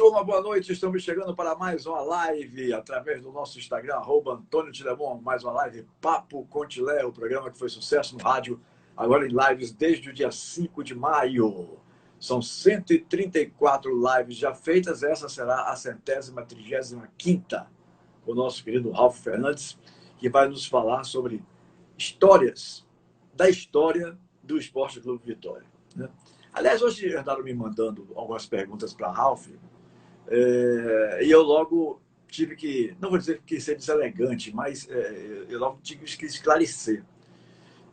turma, boa noite. Estamos chegando para mais uma live através do nosso Instagram, @AntônioTilemon, mais uma live Papo com Tilé, o programa que foi sucesso no rádio, agora em lives desde o dia 5 de maio. São 134 lives já feitas, essa será a 135ª, com o nosso querido Ralf Fernandes, que vai nos falar sobre histórias da história do Esporte Clube Vitória, né? Aliás, hoje andaram me mandando algumas perguntas para Ralf, e eu logo tive que, não vou dizer que ser deselegante, mas eu logo tive que esclarecer.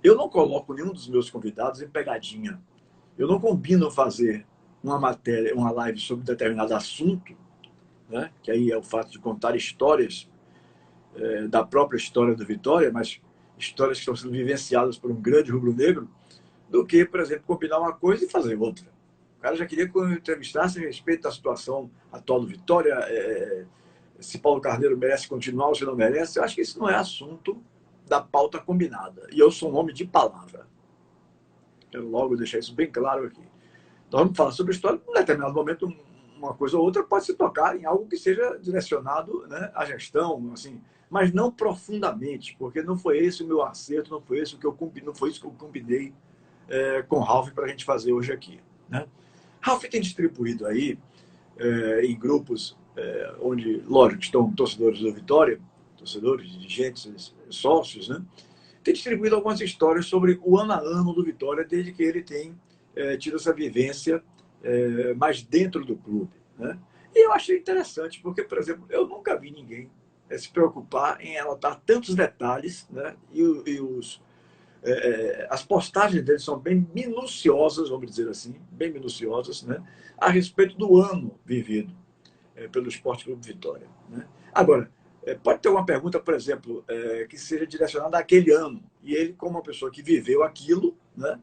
Eu não coloco nenhum dos meus convidados em pegadinha. Eu não combino fazer uma matéria, uma live sobre determinado assunto, né? Que aí é o fato de contar histórias da própria história do Vitória, mas histórias que estão sendo vivenciadas por um grande rubro-negro, do que, por exemplo, combinar uma coisa e fazer outra. O cara já queria que eu entrevistasse a respeito da situação atual do Vitória, se Paulo Carneiro merece continuar ou se não merece. Eu acho que isso não é assunto da pauta combinada. E eu sou um homem de palavra. Quero logo deixar isso bem claro aqui. Nós vamos falar sobre história, em determinado momento, uma coisa ou outra pode se tocar em algo que seja direcionado, né, à gestão, assim, mas não profundamente, porque não foi esse o meu acerto, não foi isso que eu combinei com o Ralf para a gente fazer hoje aqui, né? Ralf tem distribuído aí em grupos onde, lógico, estão torcedores do Vitória, torcedores, dirigentes, sócios, né? Tem distribuído algumas histórias sobre o ano a ano do Vitória, desde que ele tem tido essa vivência mais dentro do clube, né? E eu achei interessante, porque, por exemplo, eu nunca vi ninguém se preocupar em anotar tantos detalhes, né? As postagens dele são bem minuciosas, vamos dizer assim, bem minuciosas, né? A respeito do ano vivido pelo Esporte Clube Vitória, né? Agora, pode ter uma pergunta, por exemplo, que seja direcionada àquele ano, e ele, como uma pessoa que viveu aquilo, né?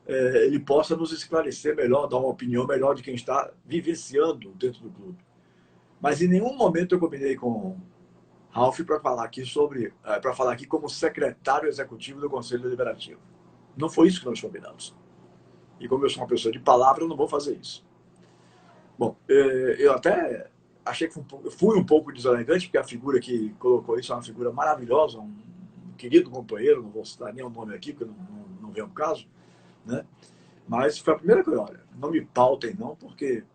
Ele possa nos esclarecer melhor, dar uma opinião melhor de quem está vivenciando dentro do clube. Mas em nenhum momento eu combinei com Ralf para falar aqui como secretário executivo do Conselho Deliberativo. Não foi isso que nós combinamos. E como eu sou uma pessoa de palavra, eu não vou fazer isso. Bom, eu até achei que fui um pouco deselegante, porque a figura que colocou isso é uma figura maravilhosa, um querido companheiro, não vou citar nem o nome aqui, porque não vem ao caso, né? Mas foi a primeira coisa, olha, não me pautem não, porque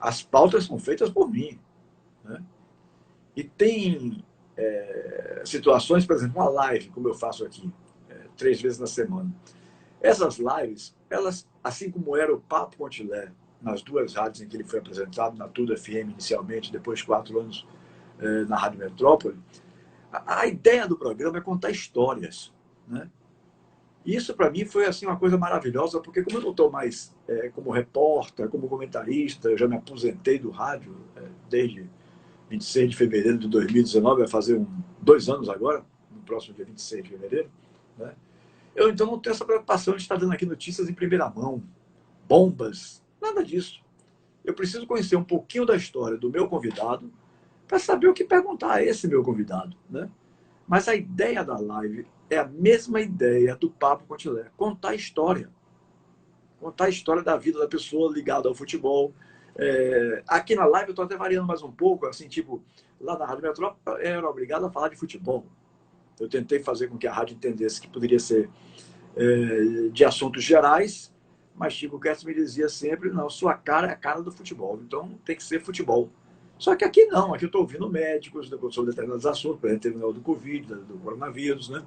as pautas são feitas por mim, né? E tem situações, por exemplo, uma live, como eu faço aqui, 3 vezes na semana. Essas lives, elas, assim como era o Papo com Tilé, nas 2 rádios em que ele foi apresentado, na Tudo FM inicialmente, depois 4 anos na Rádio Metrópole, a ideia do programa é contar histórias, né? E isso, para mim, foi assim, uma coisa maravilhosa, porque como eu não estou mais como repórter, como comentarista, eu já me aposentei do rádio desde 26 de fevereiro de 2019, vai fazer 2 anos agora, no próximo dia 26 de fevereiro, né? Eu, então, não tenho essa preocupação de estar dando aqui notícias em primeira mão, bombas, nada disso. Eu preciso conhecer um pouquinho da história do meu convidado para saber o que perguntar a esse meu convidado, né? Mas a ideia da live é a mesma ideia do Papo com Tilé, contar a história. Contar a história da vida da pessoa ligada ao futebol. Aqui na live eu estou até variando mais um pouco, assim, tipo, lá na Rádio Metrópole eu era obrigado a falar de futebol. Eu tentei fazer com que a rádio entendesse que poderia ser de assuntos gerais, mas Chico Guedes me dizia sempre, não, sua cara é a cara do futebol, então tem que ser futebol. Só que aqui não, aqui eu estou ouvindo médicos sobre determinados assuntos, por exemplo, do Covid, do coronavírus, né?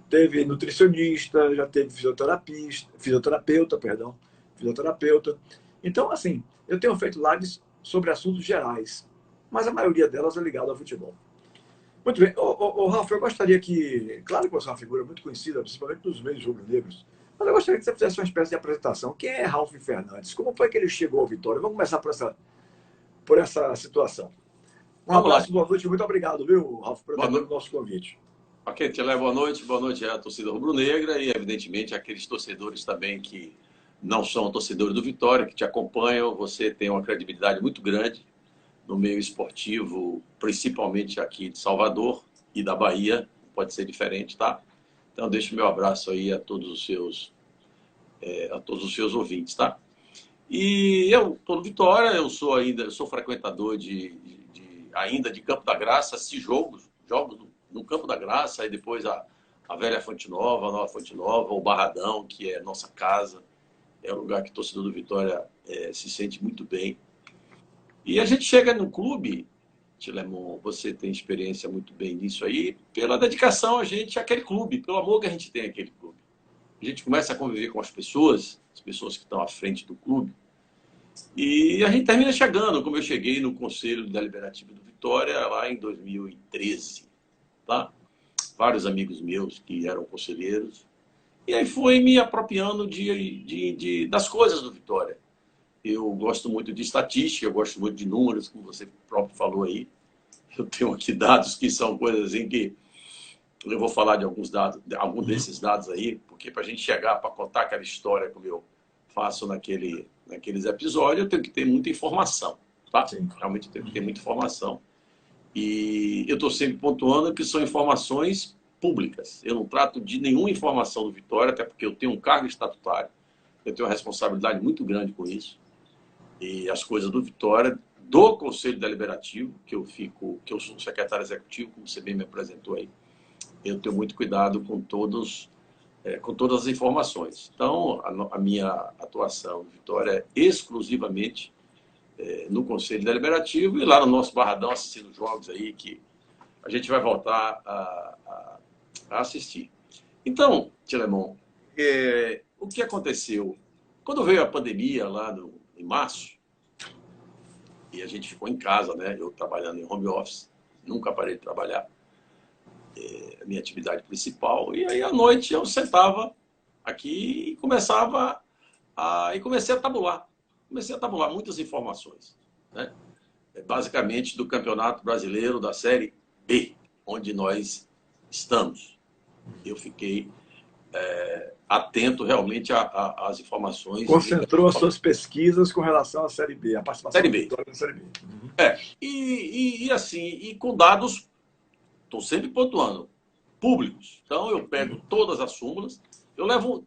Teve nutricionista, já teve fisioterapeuta. Então, assim, eu tenho feito lives sobre assuntos gerais, mas a maioria delas é ligada ao futebol. Muito bem. Ralf, eu gostaria que, claro que você é uma figura muito conhecida, principalmente nos meios rubro-negros, mas eu gostaria que você fizesse uma espécie de apresentação. Quem é Ralf Fernandes? Como foi que ele chegou ao Vitória? Vamos começar por essa situação. Um Vamos abraço, lá. boa noite, muito obrigado, viu, Ralf, por atender o nosso convite. Ok, Tilé, boa noite à torcida rubro-negra e, evidentemente, aqueles torcedores também que não são torcedores do Vitória, que te acompanham. Você tem uma credibilidade muito grande no meio esportivo, principalmente aqui de Salvador e da Bahia, pode ser diferente, tá? Então, deixo meu abraço aí a todos os seus ouvintes, tá? E eu estou no Vitória, eu sou frequentador ainda de Campo da Graça, assisti jogos no Campo da Graça, aí depois a velha Fonte Nova, a nova Fonte Nova, o Barradão, que é nossa casa, é um lugar que o torcedor do Vitória se sente muito bem. E a gente chega no clube, Tilemon, você tem experiência muito bem nisso aí, pela dedicação a gente àquele clube, pelo amor que a gente tem àquele clube. A gente começa a conviver com as pessoas que estão à frente do clube, e a gente termina chegando, como eu cheguei no Conselho Deliberativo do Vitória lá em 2013, tá? Vários amigos meus que eram conselheiros, e aí fui me apropriando das coisas do Vitória. Eu gosto muito de estatística, eu gosto muito de números, como você próprio falou aí. Eu tenho aqui dados que são coisas assim que eu vou falar de alguns dados, algum desses dados aí, porque para a gente chegar para contar aquela história como eu faço naqueles episódios, eu tenho que ter muita informação, tá? Sim. Realmente eu tenho que ter muita informação. E eu estou sempre pontuando que são informações públicas. Eu não trato de nenhuma informação do Vitória, até porque eu tenho um cargo estatutário, eu tenho uma responsabilidade muito grande com isso. E as coisas do Vitória, do Conselho Deliberativo, que eu sou secretário executivo, como você bem me apresentou aí, eu tenho muito cuidado com todas as informações. Então, a minha atuação no Vitória é exclusivamente no Conselho Deliberativo e lá no nosso Barradão assistindo jogos aí que a gente vai voltar a assistir. Então, Tilemon, o que aconteceu? Quando veio a pandemia lá em março, e a gente ficou em casa, né? Eu trabalhando em home office, nunca parei de trabalhar, a minha atividade principal. E aí à noite eu sentava aqui e comecei a tabular. Comecei a tabular muitas informações, né? Basicamente do Campeonato Brasileiro da Série B, onde nós estamos. Eu fiquei atento realmente às informações. Concentrou as suas pesquisas com relação à Série B, a participação Série do B. Vitória na Série B. Assim, e com dados, estou sempre pontuando, públicos. Então eu pego todas as súmulas,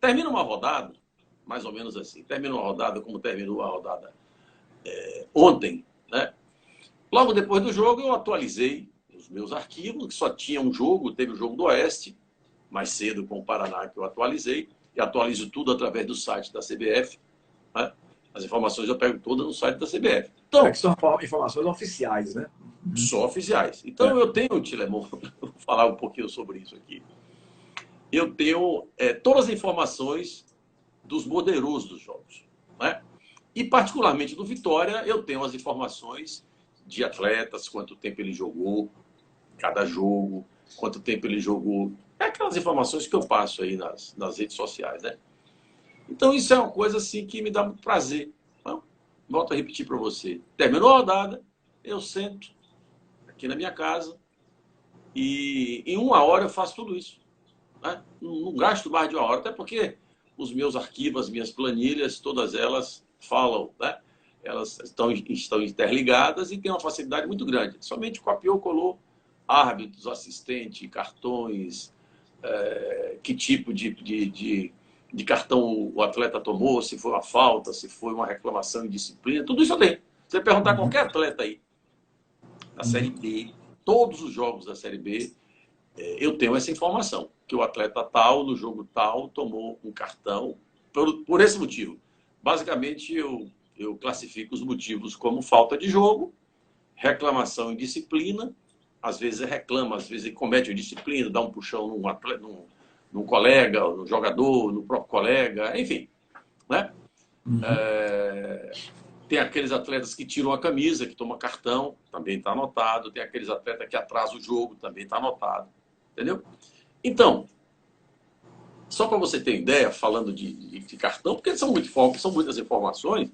termino uma rodada, mais ou menos assim, termino uma rodada como terminou a rodada ontem, né? Logo depois do jogo eu atualizei os meus arquivos, que só tinha um jogo, teve o jogo do Oeste, mais cedo com o Paraná que eu atualizei, e atualizo tudo através do site da CBF, né? As informações eu pego todas no site da CBF. Então, que são informações oficiais, né? Só oficiais. Então eu tenho, Tilemon, vou falar um pouquinho sobre isso aqui. Eu tenho todas as informações dos modernos dos jogos, né? E particularmente do Vitória, eu tenho as informações de atletas, quanto tempo ele jogou, cada jogo, quanto tempo ele jogou. É aquelas informações que eu passo aí nas redes sociais, né? Então isso é uma coisa assim que me dá muito prazer. Então, volto a repetir para você. Terminou a rodada, eu sento aqui na minha casa e em 1 hora eu faço tudo isso, né? Não gasto mais de 1 hora, até porque os meus arquivos, as minhas planilhas, todas elas falam, né? Elas estão interligadas e tem uma facilidade muito grande. Somente copiou, colou árbitros, assistente, cartões, que tipo de cartão o atleta tomou, se foi uma falta, se foi uma reclamação em disciplina, tudo isso eu tenho. Você perguntar a qualquer atleta aí, da Série B, todos os jogos da Série B, eu tenho essa informação, que o atleta tal, no jogo tal, tomou um cartão por esse motivo. Basicamente, eu classifico os motivos como falta de jogo, reclamação em disciplina, às vezes reclama, às vezes comete indisciplina, dá um puxão num atleta, num colega, no jogador, no próprio colega, enfim, né? Tem aqueles atletas que tiram a camisa, que tomam cartão, também está anotado. Tem aqueles atletas que atrasam o jogo, também está anotado. Entendeu? Então, só para você ter ideia, falando de cartão, porque são muitas informações,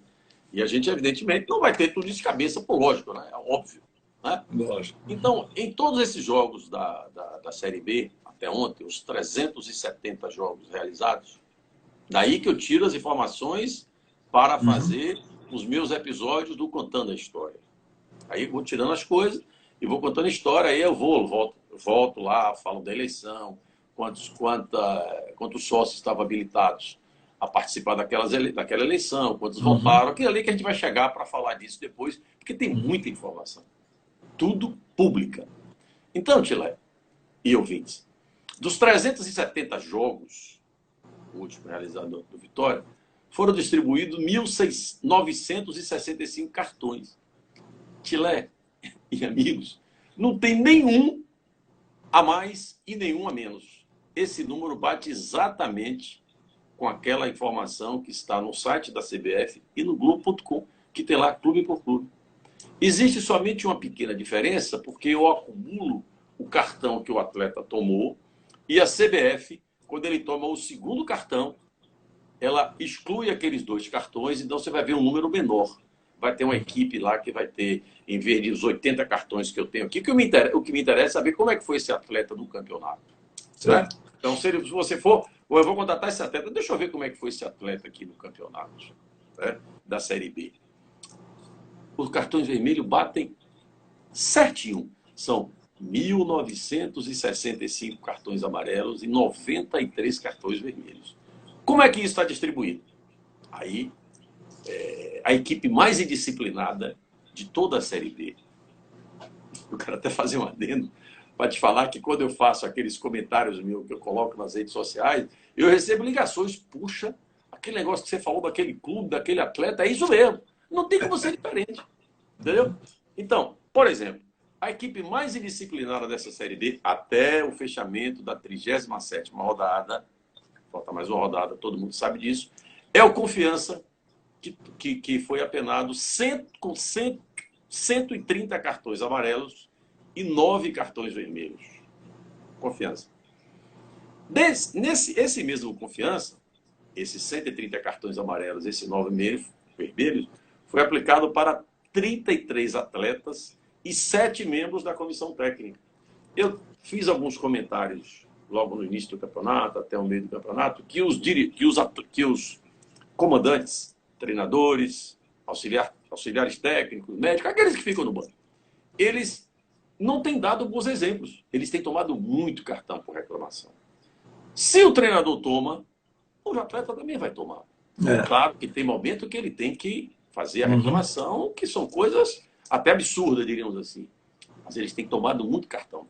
e a gente, evidentemente, não vai ter tudo isso de cabeça, por lógico, né? É óbvio. Né? Lógico. Então, em todos esses jogos da Série B, até ontem, os 370 jogos realizados, daí que eu tiro as informações para fazer os meus episódios do Contando a História. Aí eu vou tirando as coisas e vou contando a história, aí eu volto lá, falo da eleição, quantos sócios estavam habilitados a participar daquela eleição, quantos votaram, aquilo ali que a gente vai chegar para falar disso depois, porque tem muita informação. Tudo pública. Então, Tilé e ouvintes, dos 370 jogos, o último realizado do Vitória, foram distribuídos 1.965 cartões. Tilé e amigos, não tem nenhum a mais e nenhum a menos. Esse número bate exatamente com aquela informação que está no site da CBF e no Globo.com, que tem lá clube por clube. Existe somente uma pequena diferença, porque eu acumulo o cartão que o atleta tomou e a CBF, quando ele toma o segundo cartão, ela exclui aqueles 2 cartões, então você vai ver um número menor. Vai ter uma equipe lá que vai ter, em vez de os 80 cartões que eu tenho aqui, o que me interessa é saber como é que foi esse atleta no campeonato. Certo? Então, se você for, eu vou contratar esse atleta, deixa eu ver como é que foi esse atleta aqui no campeonato, né, da Série B. Os cartões vermelhos batem certinho. São 1.965 cartões amarelos e 93 cartões vermelhos. Como é que isso está distribuído? Aí, a equipe mais indisciplinada de toda a Série B. Eu quero até fazer um adendo para te falar que quando eu faço aqueles comentários meus que eu coloco nas redes sociais, eu recebo ligações. Puxa, aquele negócio que você falou daquele clube, daquele atleta, é isso mesmo. Não tem como ser diferente. Entendeu? Então, por exemplo, a equipe mais indisciplinada dessa Série B, até o fechamento da 37ª rodada, falta mais uma rodada, todo mundo sabe disso, é o Confiança, que foi apenado com 130 cartões amarelos e 9 cartões vermelhos. Confiança. Esse mesmo Confiança, esses 130 cartões amarelos, esses 9 vermelhos, foi aplicado para 33 atletas e 7 membros da comissão técnica. Eu fiz alguns comentários logo no início do campeonato, até o meio do campeonato, que os comandantes, treinadores, auxiliares técnicos, médicos, aqueles que ficam no banco, eles não têm dado bons exemplos. Eles têm tomado muito cartão por reclamação. Se o treinador toma, o atleta também vai tomar. Claro que tem momento que ele tem que fazer a reclamação, que são coisas até absurdas, diríamos assim. Mas eles têm tomado muito cartão.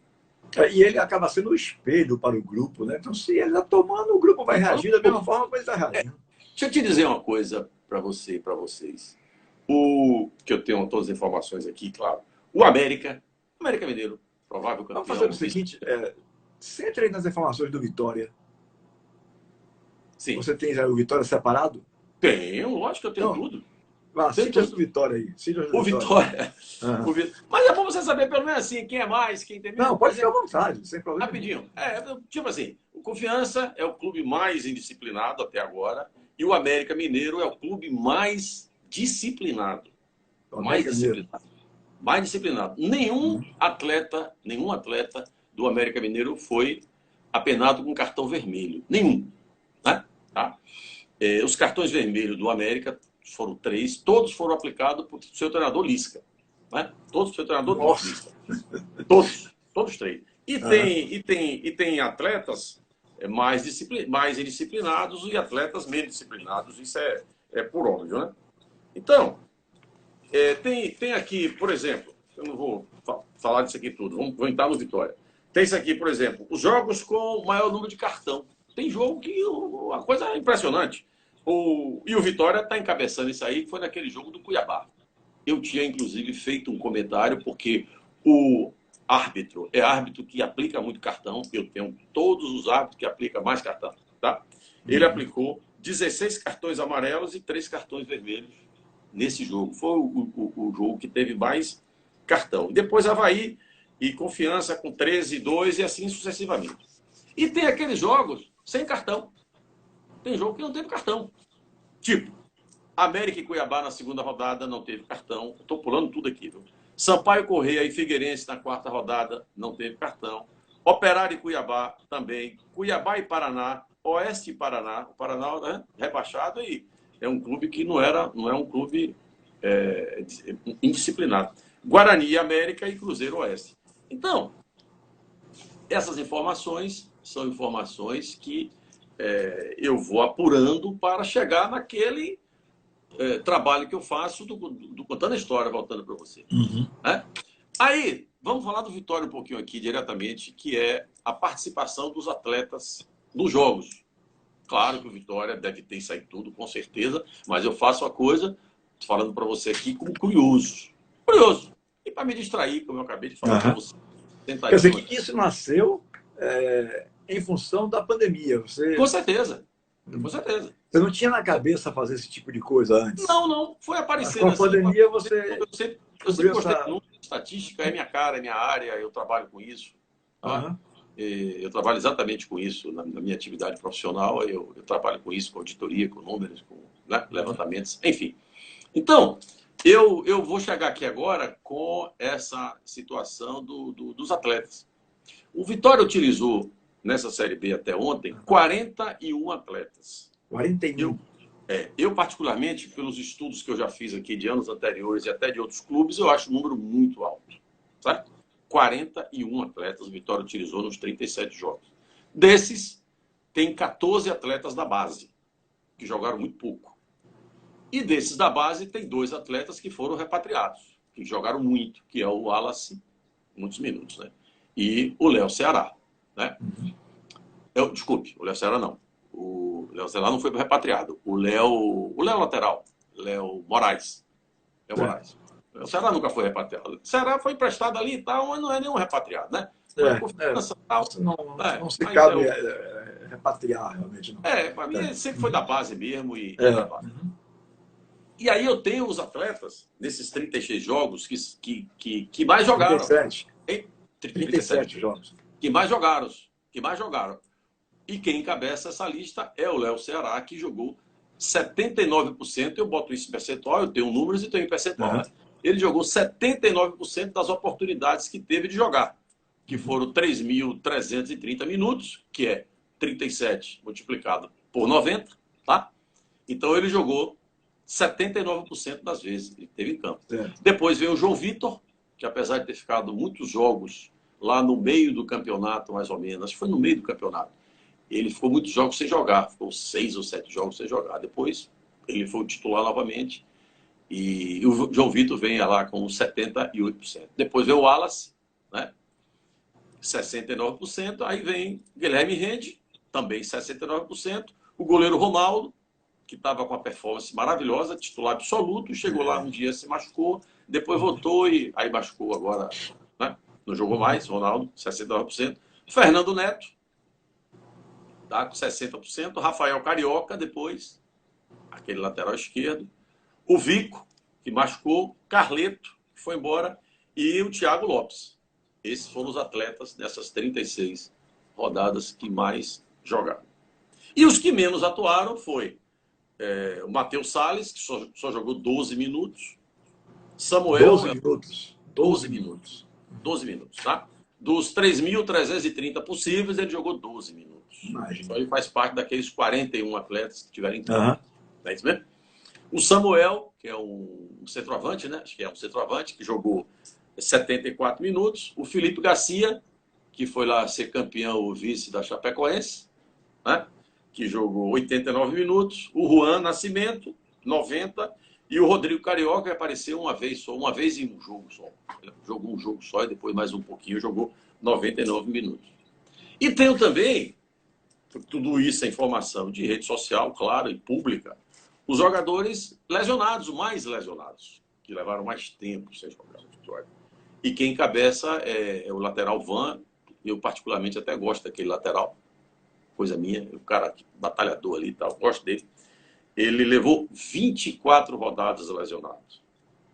E ele acaba sendo o espelho para o grupo, né? Então, se ele está tomando, o grupo vai reagir da mesma forma que ele está reagindo. Deixa eu te dizer uma coisa para você e para vocês. Que eu tenho todas as informações aqui, claro. O América Mineiro, provável campeão. Vamos fazer o seguinte, você entra aí nas informações do Vitória. Sim. Você tem o Vitória separado? Tenho, lógico que eu tenho tudo. Cite do Vitória aí. O Vitória. Mas é bom você saber pelo menos assim, quem é mais, quem tem menos. Não, pode ficar à vontade, sem problema. Rapidinho. Tipo assim, o Confiança é o clube mais indisciplinado até agora e o América Mineiro é o clube mais disciplinado. Mais disciplinado. Nenhum atleta do América Mineiro foi apenado com cartão vermelho. Nenhum. Né? Tá? Os cartões vermelhos do América foram 3, todos foram aplicados por seu treinador Lisca. Né? Todos por seu treinador Lisca. Todos 3. E tem atletas mais indisciplinados e atletas menos disciplinados. Isso é por óbvio, né? Então, tem aqui, por exemplo, eu não vou falar disso aqui tudo, vamos entrar no Vitória. Tem isso aqui, por exemplo, os jogos com o maior número de cartão. Tem jogo que a coisa é impressionante. E o Vitória está encabeçando isso aí, que foi naquele jogo do Cuiabá. Eu tinha, inclusive, feito um comentário, porque o árbitro é árbitro que aplica muito cartão. Eu tenho todos os árbitros que aplicam mais cartão. Tá? Ele aplicou 16 cartões amarelos e 3 cartões vermelhos nesse jogo. Foi o jogo que teve mais cartão. Depois Avaí e Confiança com 13-2 e assim sucessivamente. E tem aqueles jogos sem cartão. Tem jogo que não teve cartão. Tipo, América e Cuiabá na segunda rodada não teve cartão. Estou pulando tudo aqui, viu? Sampaio Corrêa e Figueirense na quarta rodada não teve cartão. Operário e Cuiabá também. Cuiabá e Paraná. Oeste e Paraná. O Paraná, né, rebaixado, e é um clube que não é um clube indisciplinado. Guarani e América e Cruzeiro Oeste. Então, essas informações são informações que eu vou apurando para chegar naquele trabalho que eu faço contando a história, voltando para você. Uhum. Né? Aí, vamos falar do Vitória um pouquinho aqui diretamente, que é a participação dos atletas nos jogos. Claro que o Vitória deve ter isso aí tudo, com certeza, mas eu faço a coisa, falando para você aqui, como curioso. Curioso. E para me distrair, como eu acabei de falar para você. Quer dizer que isso nasceu em função da pandemia. Com certeza. Com certeza. Você não tinha na cabeça fazer esse tipo de coisa antes? Não. Foi aparecendo com a pandemia você... Eu sempre gostei de números, estatística, é minha cara, é minha área, eu trabalho com isso. Tá? Eu trabalho exatamente com isso na minha atividade profissional. Eu trabalho com isso, com auditoria, com números, com levantamentos, enfim. Então, eu vou chegar aqui agora com essa situação dos atletas. O Vitória utilizou, nessa Série B até ontem, 41 atletas. 41? Eu, particularmente, pelos estudos que eu já fiz aqui de anos anteriores e até de outros clubes, eu acho um número muito alto. Certo? 41 atletas o Vitória utilizou nos 37 jogos. Desses, tem 14 atletas da base, que jogaram muito pouco. E desses da base, tem 2 atletas que foram repatriados, que jogaram muito, que é o Wallace, muitos minutos, né? E o Léo Ceará, né? Desculpe, o Léo Ceará não. O Léo Ceará não foi repatriado. O Léo lateral, Léo Moraes. Léo Moraes. O Ceará nunca foi repatriado. O Ceará foi emprestado ali e tal, mas não é nenhum repatriado, né? Não se cabe repatriar, realmente. Não. Para mim sempre foi da base mesmo. Da base. E aí eu tenho os atletas, nesses 36 jogos, que mais jogaram. 37 jogos. Que mais jogaram. E quem encabeça essa lista é o Léo Ceará, que jogou 79%. Eu boto isso em percentual, eu tenho números e tenho em percentual, né? Ele jogou 79% das oportunidades que teve de jogar, que foram 3.330 minutos, que é 37 multiplicado por 90, tá? Então ele jogou 79% das vezes que ele teve em campo. Depois veio o João Vitor, que apesar de ter ficado muitos jogos lá no meio do campeonato, mais ou menos, acho que foi no meio do campeonato, ele ficou muitos jogos sem jogar, ficou 6 ou 7 jogos sem jogar. Depois ele foi o titular novamente. E o João Vitor vem lá com 78%. Depois vem o Wallace, né? 69%. Aí vem Guilherme Rende, também 69%. O goleiro Ronaldo, que estava com uma performance maravilhosa, titular absoluto, chegou lá um dia, se machucou, depois voltou e aí machucou agora, né? Não jogou mais, Ronaldo, 69%. Fernando Neto, tá, com 60%. Rafael Carioca, depois, aquele lateral esquerdo. O Vico, que machucou, Carleto, que foi embora, e o Thiago Lopes. Esses foram os atletas dessas 36 rodadas que mais jogaram. E os que menos atuaram foi o Matheus Salles, que só jogou 12 minutos. Samuel... 12 minutos. 12 minutos. 12 minutos, tá? Dos 3.330 possíveis, ele jogou 12 minutos. Imagina. Então ele faz parte daqueles 41 atletas que tiveram em campo. Não é isso mesmo? O Samuel, que é um centroavante, né? Acho que é um centroavante, que jogou 74 minutos. O Felipe Garcia, que foi lá ser campeão, o vice da Chapecoense, né? Que jogou 89 minutos. O Juan Nascimento, 90. E o Rodrigo Carioca, que apareceu uma vez em um jogo só. Ele jogou um jogo só e depois mais um pouquinho jogou 99 minutos. E tenho também, tudo isso é informação de rede social, claro, e pública, os jogadores lesionados, mais lesionados, que levaram mais tempo sem jogar no Vitória. E quem encabeça é o lateral Van. Eu particularmente até gosto daquele lateral, coisa minha, o cara batalhador ali e tal, gosto dele. Ele levou 24 rodadas lesionados.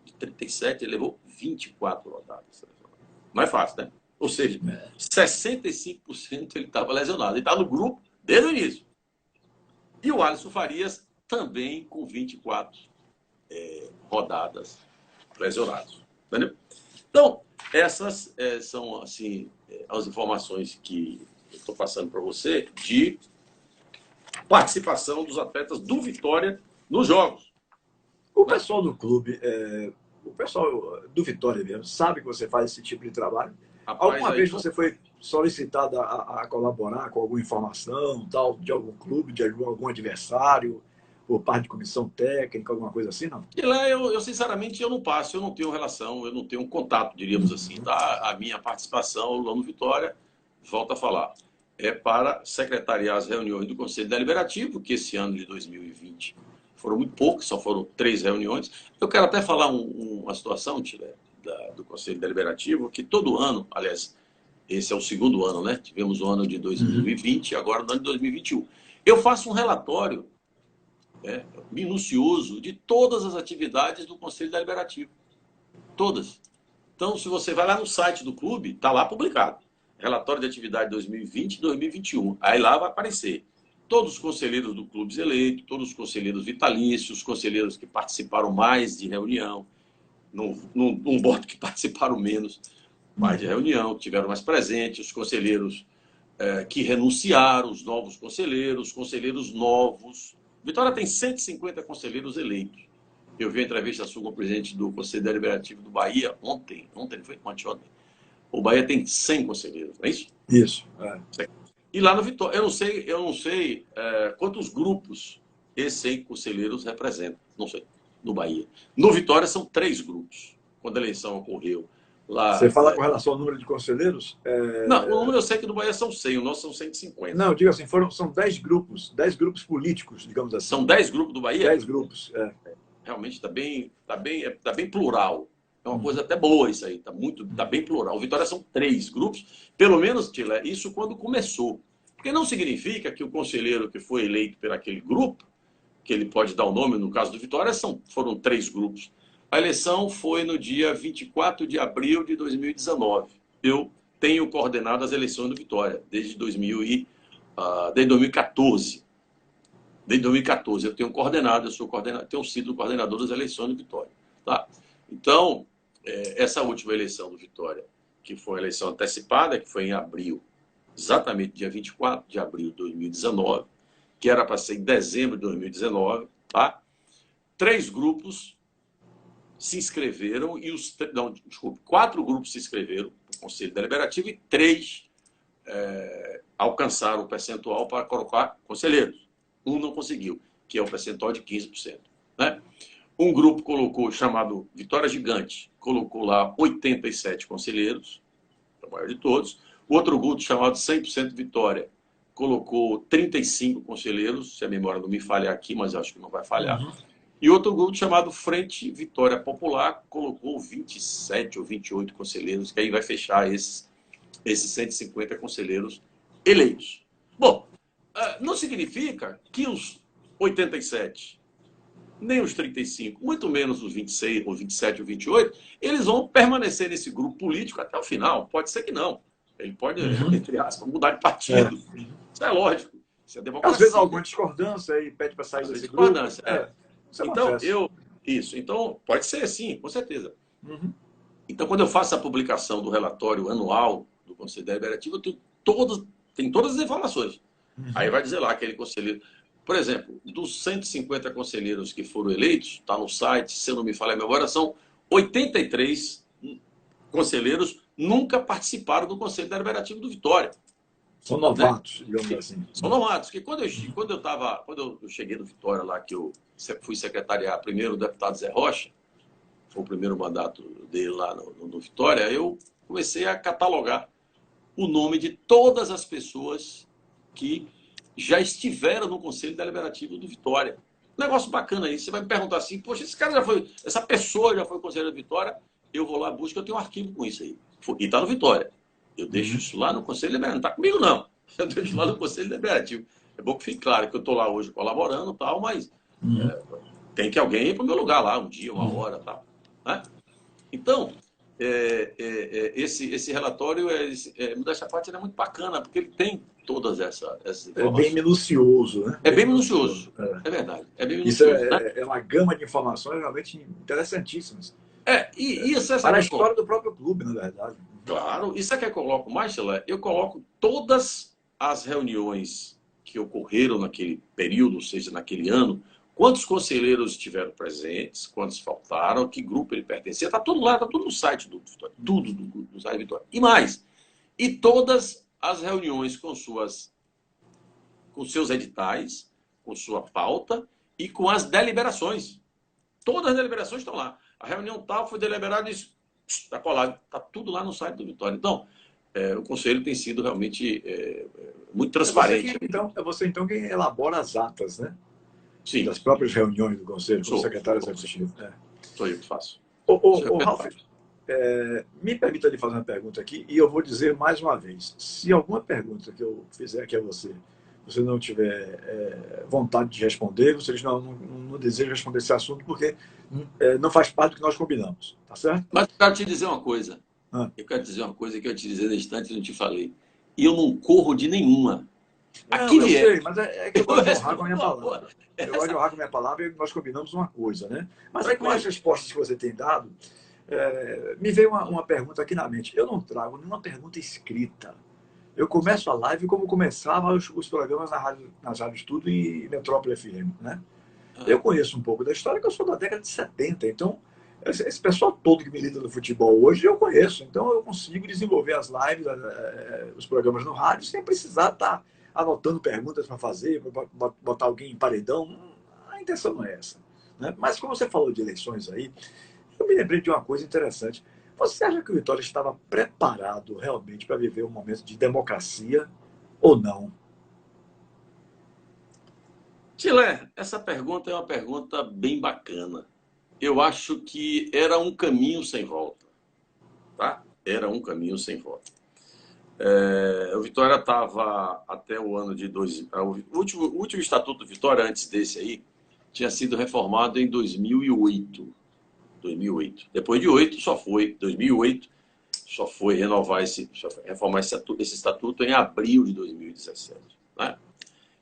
De 37, ele levou 24 rodadas lesionados. Não é fácil, né? Ou seja, 65% ele estava lesionado. Ele está no grupo desde o início. E o Alisson Farias também com 24 rodadas lesionados. Entendeu? Então, essas são assim, as informações que eu estou passando para você de participação dos atletas do Vitória nos jogos. O pessoal do clube, o pessoal do Vitória mesmo, sabe que você faz esse tipo de trabalho? Rapaz, Alguma aí, vez você foi solicitado a colaborar com alguma informação, tal, de algum clube, de algum adversário, por parte de comissão técnica, alguma coisa assim, não? e lá eu, sinceramente, eu não passo, eu não tenho relação, eu não tenho um contato, diríamos assim, tá? A minha participação lá no Vitória, volto a falar, é para secretariar as reuniões do Conselho Deliberativo, que esse ano de 2020 foram muito poucos, só foram 3 reuniões. Eu quero até falar uma situação, Tile, do Conselho Deliberativo, que todo ano, aliás, esse é o segundo ano, né? Tivemos o ano de 2020 e agora o ano de 2021. Eu faço um relatório, né, minucioso de todas as atividades do Conselho Deliberativo. Todas. Então, se você vai lá no site do clube, está lá publicado. Relatório de atividade 2020 e 2021. Aí lá vai aparecer todos os conselheiros do clube eleitos, todos os conselheiros vitalícios, os conselheiros que participaram mais de reunião, não boto que participaram menos mais de reunião, que tiveram mais presentes, os conselheiros que renunciaram, os novos conselheiros, os conselheiros novos. Vitória tem 150 conselheiros eleitos. Eu vi a entrevista sua com o presidente do Conselho Deliberativo do Bahia ontem foi anteontem. O Bahia tem 100 conselheiros, não é isso? Isso. E lá no Vitória, eu não sei quantos grupos esses 100 conselheiros representam, não sei, no Bahia. No Vitória são 3 grupos, quando a eleição ocorreu. Lá, Você fala com relação ao número de conselheiros? Não, o número eu sei que no Bahia são 100, o nosso são 150. Não, digo assim, são 10 grupos políticos, digamos assim. São 10 grupos do Bahia? 10 grupos, Realmente tá bem plural. É uma coisa até boa isso aí, tá bem plural. O Vitória são 3 grupos, pelo menos, Tila, isso quando começou. Porque não significa que o conselheiro que foi eleito por aquele grupo, que ele pode dar o nome, no caso do Vitória, foram 3 grupos. A eleição foi no dia 24 de abril de 2019. Eu tenho coordenado as eleições do Vitória desde 2014. Desde 2014 eu tenho coordenado, tenho sido coordenador das eleições do Vitória. Tá? Então, essa última eleição do Vitória, que foi a eleição antecipada, que foi em abril, exatamente dia 24 de abril de 2019, que era para ser em dezembro de 2019, tá? 3 grupos se inscreveram e 4 grupos se inscreveram no Conselho Deliberativo e 3 alcançaram o percentual para colocar conselheiros. Um não conseguiu, que é o percentual de 15%. Né? Um grupo colocou, chamado Vitória Gigante, colocou lá 87 conselheiros, o maior de todos. O outro grupo, chamado 100% Vitória, colocou 35 conselheiros, se a memória não me falha aqui, mas acho que não vai falhar. E outro grupo chamado Frente Vitória Popular colocou 27 ou 28 conselheiros, que aí vai fechar esses 150 conselheiros eleitos. Bom, não significa que os 87, nem os 35, muito menos os 26, ou 27 ou 28, eles vão permanecer nesse grupo político até o final. Pode ser que não. Ele pode, entre aspas, mudar de partido. Isso é lógico. Isso é democracia. Às vezes alguma discordância e pede para sair desse grupo. Então, então, pode ser sim, com certeza. Então, quando eu faço a publicação do relatório anual do Conselho Deliberativo, eu tenho todas as informações. Aí vai dizer lá aquele conselheiro. Por exemplo, dos 150 conselheiros que foram eleitos, está no site, se eu não me falha a memória, são 83 conselheiros nunca participaram do Conselho Deliberativo do Vitória. São novatos, digamos assim. São novatos. Porque quando eu cheguei no Vitória lá, que eu fui secretariar primeiro o deputado Zé Rocha, foi o primeiro mandato dele lá no Vitória, eu comecei a catalogar o nome de todas as pessoas que já estiveram no Conselho Deliberativo do Vitória. Negócio bacana aí. Você vai me perguntar assim, poxa, essa pessoa já foi conselheiro do Vitória, eu vou lá, busco, eu tenho um arquivo com isso aí. E está no Vitória. Eu deixo isso lá no Conselho Deliberativo. Não está comigo, não. Eu deixo lá no Conselho Deliberativo. É bom que fique claro que eu estou lá hoje colaborando e tal, mas tem que alguém ir para o meu lugar lá, um dia, uma hora e tal. Né? Então, esse relatório, dessa parte, é muito bacana, porque ele tem todas essas informações. É bem minucioso, né? É bem minucioso, é verdade. É bem minucioso. Isso né? É uma gama de informações realmente interessantíssimas. Para a história do próprio clube, na verdade. Claro. E sabe o que eu coloco mais, Chelé? Eu coloco todas as reuniões que ocorreram naquele período, ou seja, naquele ano, quantos conselheiros estiveram presentes, quantos faltaram, que grupo ele pertencia. Está tudo lá, está tudo no site do Vitória. Tudo do site Vitória. E mais, e todas as reuniões com seus editais, com sua pauta e com as deliberações. Todas as deliberações estão lá. A reunião tal foi deliberada e está colado. Está tudo lá no site do Vitória. Então, o Conselho tem sido realmente muito transparente. É você, então, quem elabora as atas, né? Sim. Das próprias reuniões do Conselho, como secretário executivo. Sou eu que faço. Ralf, me permita lhe fazer uma pergunta aqui, e eu vou dizer mais uma vez. Se alguma pergunta que eu fizer aqui a você não tiver vontade de responder, você não deseja responder esse assunto, porque não faz parte do que nós combinamos, tá certo? Mas eu quero te dizer uma coisa. Eu quero dizer uma coisa que eu te dizer na instante e não te falei. E eu não corro de nenhuma. Aqui eu sei, mas é que eu gosto de honrar com a minha palavra. Eu gosto de honrar com a minha palavra e nós combinamos uma coisa, né? Mas aí, com as respostas que você tem dado, me veio uma pergunta aqui na mente. Eu não trago nenhuma pergunta escrita. Eu começo a live como começava os programas nas rádios Tudo e Metrópole FM, né? Eu conheço um pouco da história, que eu sou da década de 70, então esse pessoal todo que milita no futebol hoje eu conheço, então eu consigo desenvolver as lives, os programas no rádio, sem precisar estar anotando perguntas para fazer, botar alguém em paredão. A intenção não é essa, né? Mas como você falou de eleições aí, eu me lembrei de uma coisa interessante. Você acha que o Vitória estava preparado realmente para viver um momento de democracia ou não? Tilé, essa pergunta é uma pergunta bem bacana. Eu acho que era um caminho sem volta. Tá? Era um caminho sem volta. O Vitória estava até o ano de... O último Estatuto do Vitória, antes desse aí, tinha sido reformado em 2008. Depois de 2008, só foi reformar esse estatuto em abril de 2017. Né?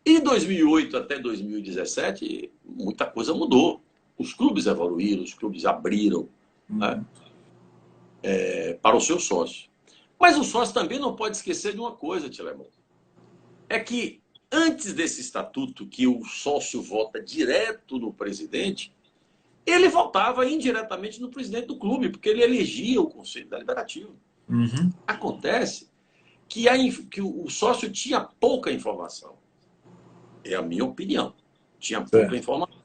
E de 2008 até 2017, muita coisa mudou. Os clubes evoluíram, os clubes abriram, né? Para o seu sócio. Mas o sócio também não pode esquecer de uma coisa, Tilemão. É que antes desse estatuto, que o sócio vota direto no presidente, ele votava indiretamente no presidente do clube, porque ele elegia o Conselho Deliberativo. Acontece que o sócio tinha pouca informação. É a minha opinião. Tinha pouca informação.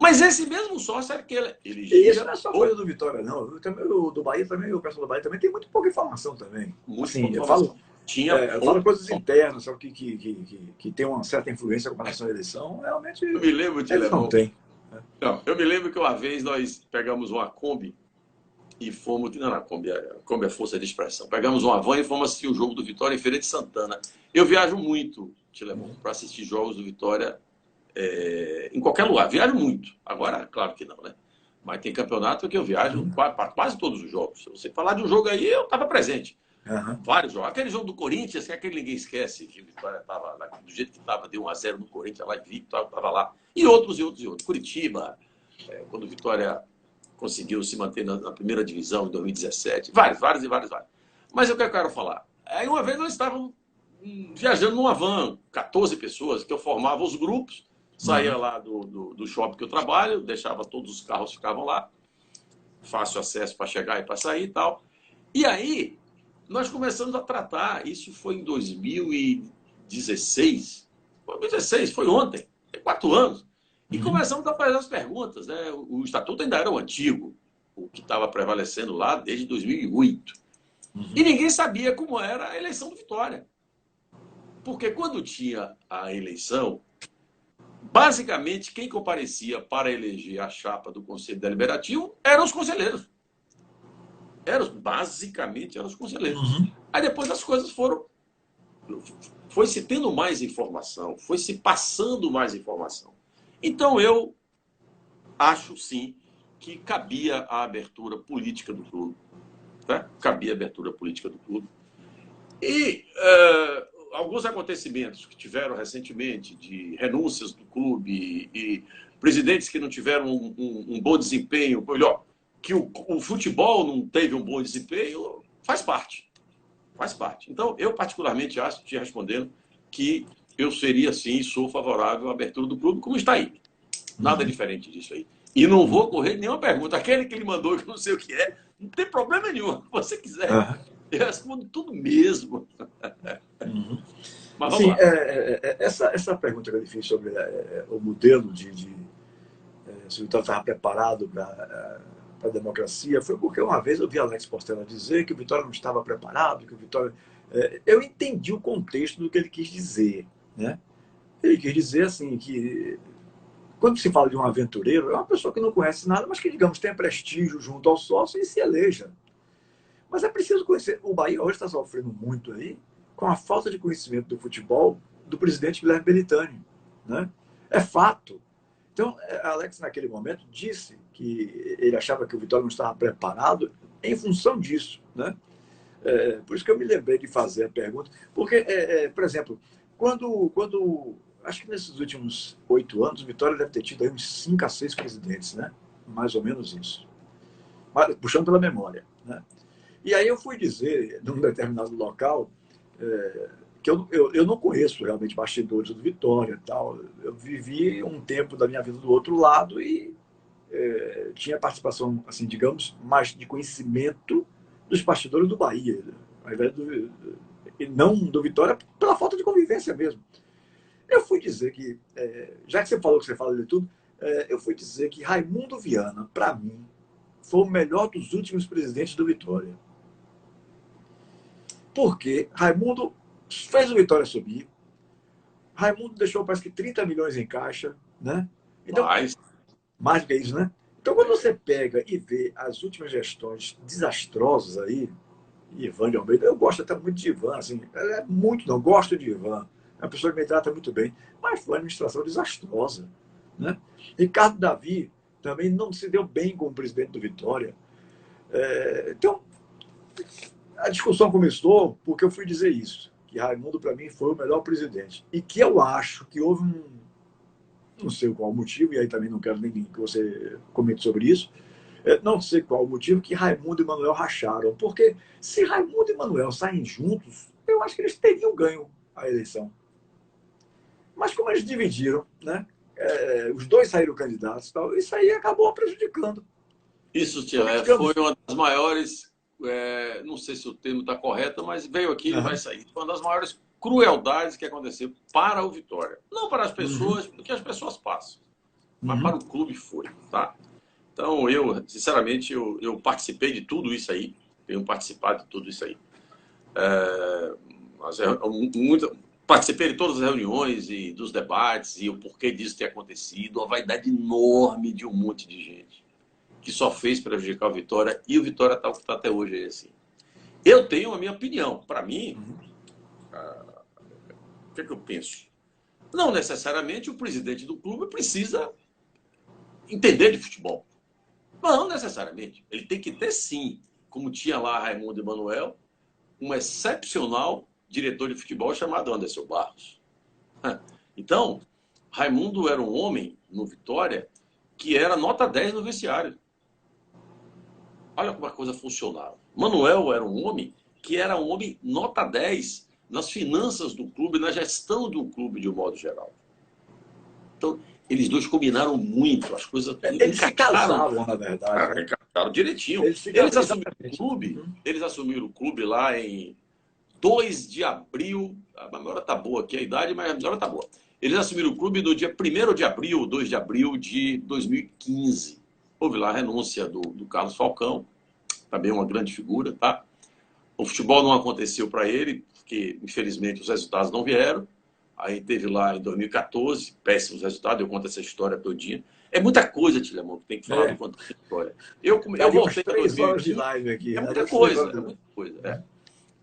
Mas esse mesmo sócio era que ele elegia... E isso não é só coisa do Vitória, não. O do Bahia também, o pessoal do Bahia também tem muito pouca informação também. Muito pouca informação. Eu falo coisas internas, só que tem uma certa influência com relação à eleição, realmente eu me lembro, eles não têm. Eu me lembro que uma vez nós pegamos uma Kombi e fomos... Não, a Kombi é força de expressão. Pegamos uma van e fomos assistir o jogo do Vitória em Feira de Santana. Eu viajo muito, Tilemão, para assistir jogos do Vitória em qualquer lugar. Viajo muito. Agora, claro que não, né? Mas tem campeonato que eu viajo para quase todos os jogos. Se você falar de um jogo aí, eu estava presente. Vários jogos. Aquele jogo do Corinthians, que aquele ninguém esquece, que o Vitória estava lá, do jeito que estava, deu 1-0 no Corinthians, lá invicto, estava lá. E outros. Curitiba, quando o Vitória conseguiu se manter na primeira divisão em 2017. Vários. Mas o que eu quero falar? Aí uma vez nós estávamos viajando numa van, 14 pessoas, que eu formava os grupos, saía lá do shopping que eu trabalho, deixava todos os carros, ficavam lá, fácil acesso para chegar e para sair e tal. E aí, nós começamos a tratar, isso foi em 2016, foi ontem, tem 4 anos, e começamos a fazer as perguntas, né? O estatuto ainda era o antigo, o que estava prevalecendo lá desde 2008. E ninguém sabia como era a eleição do Vitória. Porque quando tinha a eleição, basicamente quem comparecia para eleger a chapa do Conselho Deliberativo eram os conselheiros. Basicamente eram os conselheiros. Aí depois as coisas foi se tendo mais informação, foi se passando mais informação. Então eu acho sim que cabia a abertura política do clube. Tá? Cabia a abertura política do clube. E alguns acontecimentos que tiveram recentemente, de renúncias do clube e presidentes que não tiveram um bom desempenho, melhor, que o futebol não teve um bom desempenho, faz parte. Então, eu particularmente acho, te respondendo, que eu seria, sim, sou favorável à abertura do clube, como está aí. Nada diferente disso aí. E não vou correr nenhuma pergunta. Aquele que ele mandou, que não sei o que é, não tem problema nenhum. Se você quiser, eu respondo tudo mesmo. Uhum. Mas vamos Sim, lá. essa pergunta que eu fiz sobre o modelo se o Vitória estava preparado para a democracia, foi porque uma vez eu vi Alex Portela dizer que o Vitória não estava preparado, que o Vitória... eu entendi o contexto do que ele quis dizer, né? Ele quis dizer assim que quando se fala de um aventureiro, é uma pessoa que não conhece nada, mas que, digamos, tenha prestígio junto ao sócio e se eleja. Mas é preciso conhecer. O Bahia hoje está sofrendo muito aí com a falta de conhecimento do futebol do presidente Guilherme Belitani, né? É fato. Então, Alex, naquele momento, disse que ele achava que o Vitória não estava preparado em função disso, né? Por isso que eu me lembrei de fazer a pergunta. Porque, por exemplo, quando acho que nesses últimos 8 anos, o Vitória deve ter tido aí uns 5 a 6 presidentes, né? Mais ou menos isso. Mas, puxando pela memória, né? E aí eu fui dizer, num determinado local, que eu não conheço realmente bastidores do Vitória e tal. Eu vivi um tempo da minha vida do outro lado e tinha participação, assim, digamos, mais de conhecimento dos bastidores do Bahia, ao invés e não do Vitória, pela falta de convivência mesmo. Eu fui dizer que, já que você falou que você fala de tudo, eu fui dizer que Raimundo Viana, para mim, foi o melhor dos últimos presidentes do Vitória. Porque Raimundo fez o Vitória subir, Raimundo deixou parece que 30 milhões em caixa, né? Então, Mas, mais do que isso, né? Então, quando você pega e vê as últimas gestões desastrosas aí, Ivan de Almeida, eu gosto até muito de Ivan, assim, é muito, não, gosto de Ivan, é uma pessoa que me trata muito bem, mas foi uma administração desastrosa, né? Ricardo Davi também não se deu bem como presidente do Vitória. Então, a discussão começou porque eu fui dizer isso, que Raimundo, para mim, foi o melhor presidente. E que eu acho que houve não sei qual o motivo, e aí também não quero nem que você comente sobre isso, não sei qual o motivo que Raimundo e Manuel racharam. Porque se Raimundo e Manuel saem juntos, eu acho que eles teriam ganho a eleição. Mas como eles dividiram, né? Os dois saíram candidatos, tal, isso aí acabou prejudicando. isso, Porque, foi digamos. uma das maiores, não sei se o termo está correto, mas veio aqui e vai Uhum, sair. Foi uma das maiores crueldades que aconteceu para o Vitória. Não para as uhum, pessoas, porque as pessoas passam, mas uhum, para o clube foi, tá? Então, eu, sinceramente, eu participei de tudo isso aí, tenho participado de tudo isso aí. Mas participei de todas as reuniões e dos debates e o porquê disso ter acontecido, a vaidade enorme de um monte de gente que só fez prejudicar o Vitória e o Vitória está o que está até hoje aí, assim. Eu tenho a minha opinião. Para mim, uhum. o que é que eu penso? Não necessariamente o presidente do clube precisa entender de futebol. Não necessariamente. Ele tem que ter, sim, como tinha lá Raimundo Emanuel, um excepcional diretor de futebol chamado Anderson Barros. Então, Raimundo era um homem no Vitória que era nota 10 no vestiário. Olha como a coisa funcionava. Manuel era um homem que era um homem nota 10 nas finanças do clube, na gestão do clube de um modo geral. Então, eles dois combinaram muito, as coisas Eles se encaixaram, casavam, na verdade, né? encaixaram direitinho. Eles ficavam. Exatamente. Eles assumiram o clube lá em 2 de abril, a memória está boa aqui a idade, mas a memória está boa. Eles assumiram o clube no dia 1º de abril, 2 de abril de 2015. Houve lá a renúncia do Carlos Falcão, também uma grande figura, tá? O futebol não aconteceu para ele, porque infelizmente os resultados não vieram. Aí teve lá em 2014, péssimos resultados, eu conto essa história todinha. É muita coisa, Tilemão, que tem que falar do quanto de história. Eu Daria umas voltei em 3 horas de 2015, live aqui. é Daria muita umas 3 coisa, horas de é live. muita coisa.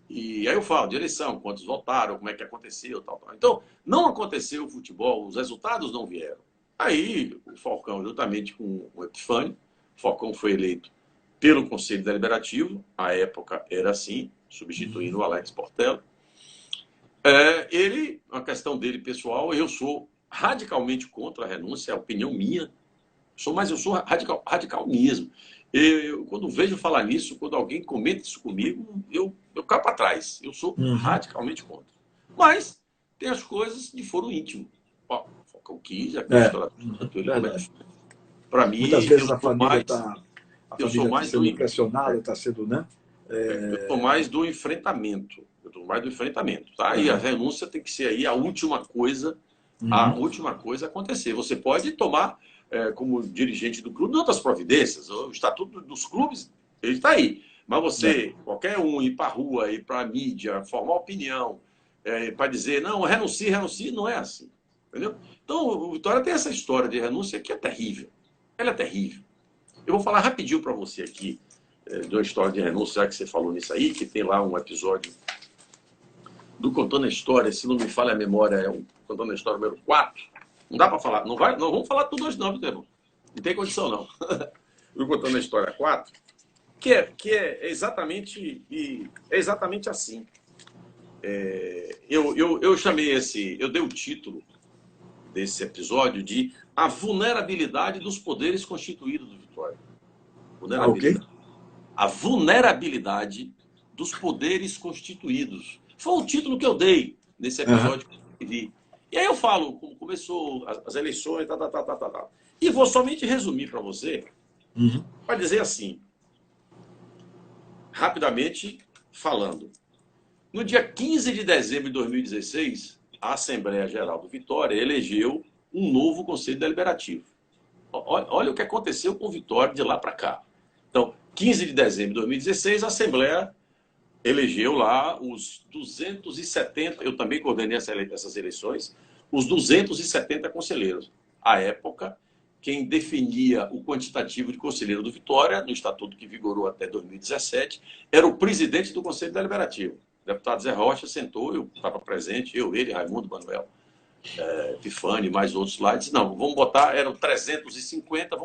E aí eu falo de eleição, quantos votaram, como é que aconteceu, tal, tal. Então, não aconteceu o futebol, os resultados não vieram. Aí o Falcão, juntamente com o Epifânio, o Falcão foi eleito pelo Conselho Deliberativo, à época era assim, substituindo o Alex Portela. Ele, a questão dele pessoal, eu sou radicalmente contra a renúncia, é a opinião minha, mas eu sou radical mesmo. Quando vejo falar nisso, quando alguém comenta isso comigo, eu caio para trás. Eu sou Uhum. radicalmente contra. Mas tem as coisas de foro íntimo. Ó, o Falcão quis, aquela É, história, uhum, tanto ele como ele. verdade. Para mim, Muitas vezes eu sou mais sendo pressionada, está sendo, né? Eu estou mais do enfrentamento. Tá? E a renúncia tem que ser aí a última coisa a acontecer. Você pode tomar, como dirigente do clube, outras providências. O estatuto dos clubes, ele está aí. Mas você, qualquer um, ir para a rua, ir para a mídia, formar opinião, para dizer, não, renuncie, não é assim. Entendeu? Então, o Vitória tem essa história de renúncia que é terrível. Ela é terrível. Eu vou falar rapidinho para você aqui de uma história de renúncia, já que você falou nisso aí, que tem lá um episódio do Contando a História, se não me falha a memória, é o Contando a História número 4. Não dá para falar, não vamos falar tudo hoje não, Vitor. Não tem condição não. Do Contando a História 4, que é exatamente assim. Eu chamei eu dei o título desse episódio de A Vulnerabilidade dos Poderes Constituídos do Vitória. Vulnerabilidade. A vulnerabilidade dos poderes constituídos. Foi o título que eu dei nesse episódio que eu vi. E aí eu falo como começou as eleições, E vou somente resumir para você, para dizer assim, rapidamente falando. No dia 15 de dezembro de 2016, a Assembleia Geral do Vitória elegeu um novo Conselho Deliberativo. Olha o que aconteceu com o Vitória de lá para cá. Então, 15 de dezembro de 2016, a Assembleia elegeu lá os 270, eu também coordenei essas eleições, os 270 conselheiros. À época, quem definia o quantitativo de conselheiro do Vitória, no estatuto que vigorou até 2017, era o presidente do Conselho Deliberativo. O deputado Zé Rocha sentou, eu estava presente, ele, Raimundo, Manuel, Epifânio e mais outros lá, e disse, não, vamos botar, eram 350,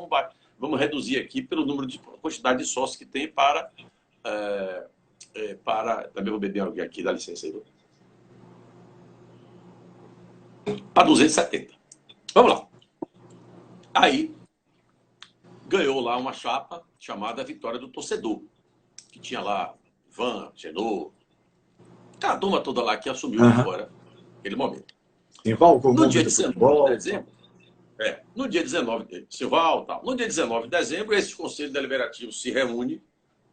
vamos reduzir aqui pelo número de quantidade de sócios que tem para também vou beber alguém aqui, dá licença aí. Para 270. Vamos lá. Aí, ganhou lá uma chapa chamada Vitória do Torcedor, que tinha lá Ivan, Genô, a turma toda lá que assumiu Vitória naquele momento. No dia 19 de dezembro, no dia 19 de Silval, tal. No dia 19 de dezembro, esse Conselho Deliberativo se reúne,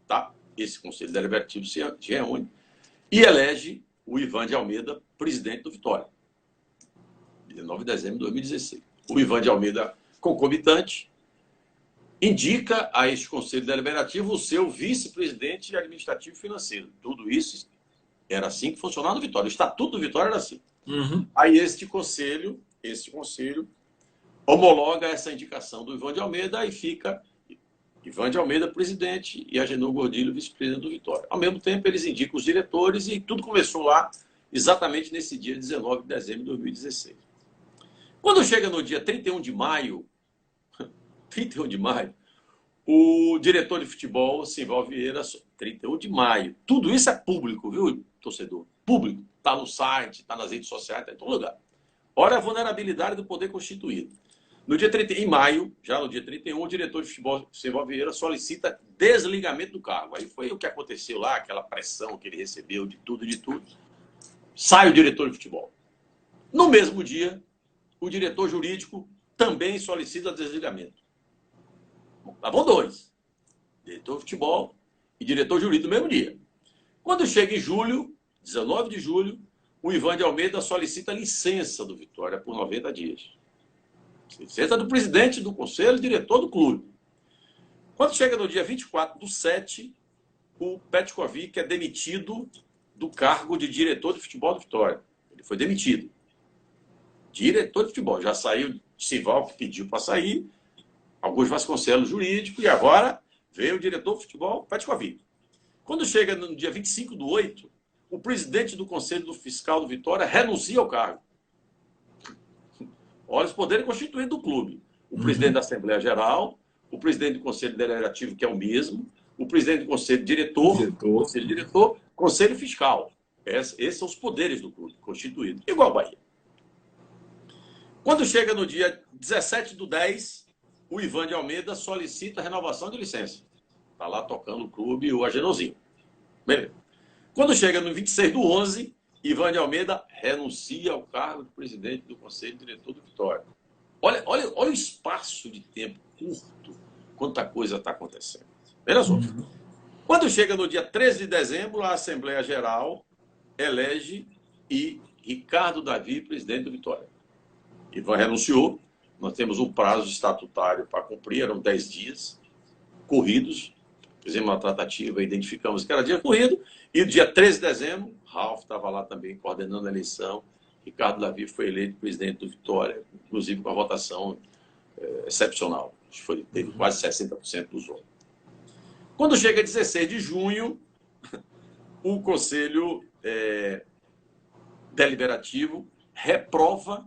tá? Esse Conselho Deliberativo se reúne e elege o Ivan de Almeida presidente do Vitória. 19 de dezembro de 2016. O Ivan de Almeida, concomitante, indica a este Conselho Deliberativo o seu vice-presidente administrativo e financeiro. Tudo isso era assim que funcionava no Vitória. O Estatuto do Vitória era assim. Aí este conselho homologa essa indicação do Ivan de Almeida e fica Ivan de Almeida, presidente, e Agenor Gordilho, vice-presidente do Vitória. Ao mesmo tempo, eles indicam os diretores e tudo começou lá, exatamente nesse dia 19 de dezembro de 2016. Quando chega no dia 31 de maio, o diretor de futebol, Simval Vieira, 31 de maio. Tudo isso é público, viu, torcedor? Público. Está no site, está nas redes sociais, está em todo lugar. Olha a vulnerabilidade do poder constituído. No dia 30, em maio, já no dia 31, o diretor de futebol, Simval Vieira, solicita desligamento do cargo. Aí foi o que aconteceu lá, aquela pressão que ele recebeu de tudo. Sai o diretor de futebol. No mesmo dia, o diretor jurídico também solicita desligamento. Estavam dois. Diretor de futebol e diretor jurídico no mesmo dia. Quando chega em julho, 19 de julho, o Ivan de Almeida solicita licença do Vitória por 90 dias. Licença do presidente do conselho, diretor do clube. Quando chega no dia 24/7, o Petkovic é demitido do cargo de diretor de futebol do Vitória. Ele foi demitido. Diretor de futebol. Já saiu Sival, que pediu para sair, Augusto Vasconcelos, jurídico, e agora veio o diretor de futebol, Petkovic. Quando chega no dia 25/8, o presidente do Conselho Fiscal do Vitória renuncia ao cargo. Olha os poderes constituídos do clube. O presidente da Assembleia Geral, o presidente do Conselho Deliberativo, que é o mesmo, o presidente do Conselho Diretor, Conselho Fiscal. Esses são os poderes do clube constituído. Igual a Bahia. Quando chega no dia 17/10, o Ivan de Almeida solicita a renovação de licença. Está lá tocando o clube o Agenozinho. Beleza. Quando chega no 26/11, Ivan de Almeida renuncia ao cargo de presidente do Conselho Diretor do Vitória. Olha o espaço de tempo curto, quanta coisa está acontecendo. Veja só. Quando chega no dia 13 de dezembro, a Assembleia Geral elege Ricardo Davi presidente do Vitória. Ivan renunciou, nós temos um prazo estatutário para cumprir, eram 10 dias corridos, fizemos uma tratativa, identificamos que era dia corrido, e no dia 13 de dezembro, Ralf estava lá também coordenando a eleição, Ricardo Davi foi eleito presidente do Vitória, inclusive com a votação excepcional, teve quase 60% dos votos. Quando chega 16 de junho, o Conselho Deliberativo reprova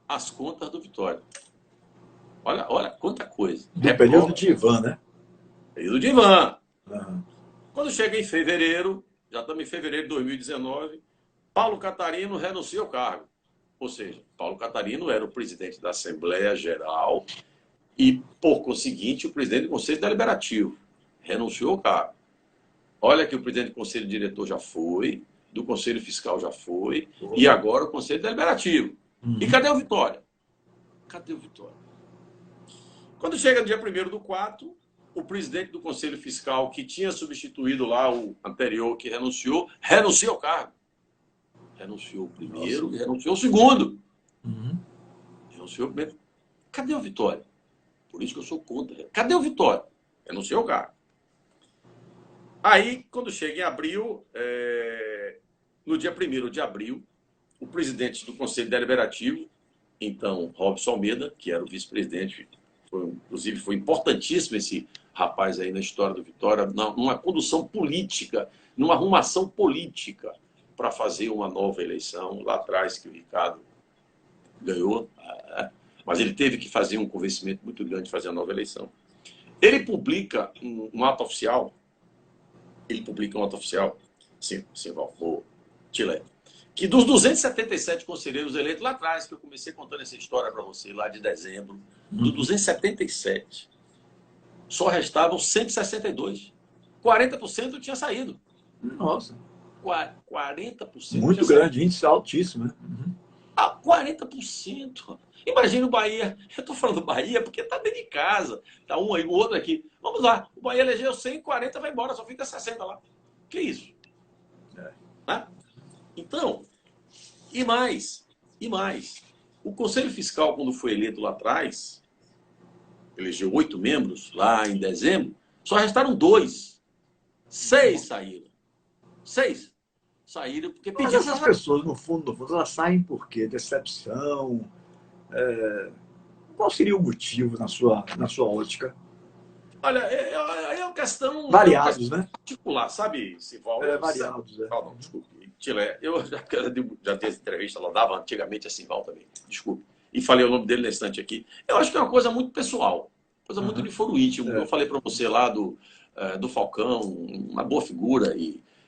as contas do Vitória. Olha quanta coisa. Do período de Ivan, né? Período de Ivan. Quando chega em fevereiro, já estamos em fevereiro de 2019, Paulo Catarino renuncia ao cargo. Ou seja, Paulo Catarino era o presidente da Assembleia Geral e, por conseguinte, o presidente do Conselho Deliberativo. Renunciou ao cargo. Olha que o presidente do Conselho Diretor já foi, do Conselho Fiscal já foi, e agora o Conselho Deliberativo. E cadê o Vitória? Cadê o Vitória? Quando chega no dia 1º/4, o presidente do Conselho Fiscal, que tinha substituído lá o anterior, que renuncia ao cargo. Renunciou o primeiro e renunciou o segundo. Renunciou o primeiro. Cadê o Vitória? Por isso que eu sou contra. Cadê o Vitória? Renunciou ao cargo. Aí, quando chega em abril, no dia 1º de abril, o presidente do Conselho Deliberativo, então Robson Almeida, que era o vice-presidente, inclusive foi importantíssimo esse rapaz aí na história do Vitória, numa condução política, numa arrumação política para fazer uma nova eleição, lá atrás que o Ricardo ganhou, mas ele teve que fazer um convencimento muito grande de fazer a nova eleição. Ele publica um ato oficial, sim, o Chile, que dos 277 conselheiros eleitos lá atrás, que eu comecei contando essa história para você, lá de dezembro, dos 277, só restavam 162. 40% tinha saído. Nossa. 40%. Muito grande, índice altíssimo, né? 40%. Imagina o Bahia. Eu estou falando do Bahia porque está dentro de casa. Está um aí, o outro aqui. Vamos lá. O Bahia elegeu 100, 40 vai embora, só fica 60 lá. Que isso? Né? Então, e mais. O Conselho Fiscal, quando foi eleito lá atrás, elegeu 8 membros, lá em dezembro, só restaram 2. 6 saíram. 6 saíram porque pediram. Mas essas pessoas, no fundo, elas saem por quê? Decepção? Qual seria o motivo na sua ótica? Olha, é uma questão... Variados, né? Particular, sabe, Sivaldo? Variados, Não, desculpe. Chile, eu já dei essa entrevista, ela dava antigamente a Sivaldo também. Desculpe. E falei o nome dele na estante aqui. Eu acho que é uma coisa muito pessoal. Coisa muito de foro íntimo. Eu falei para você lá do Falcão, uma boa figura,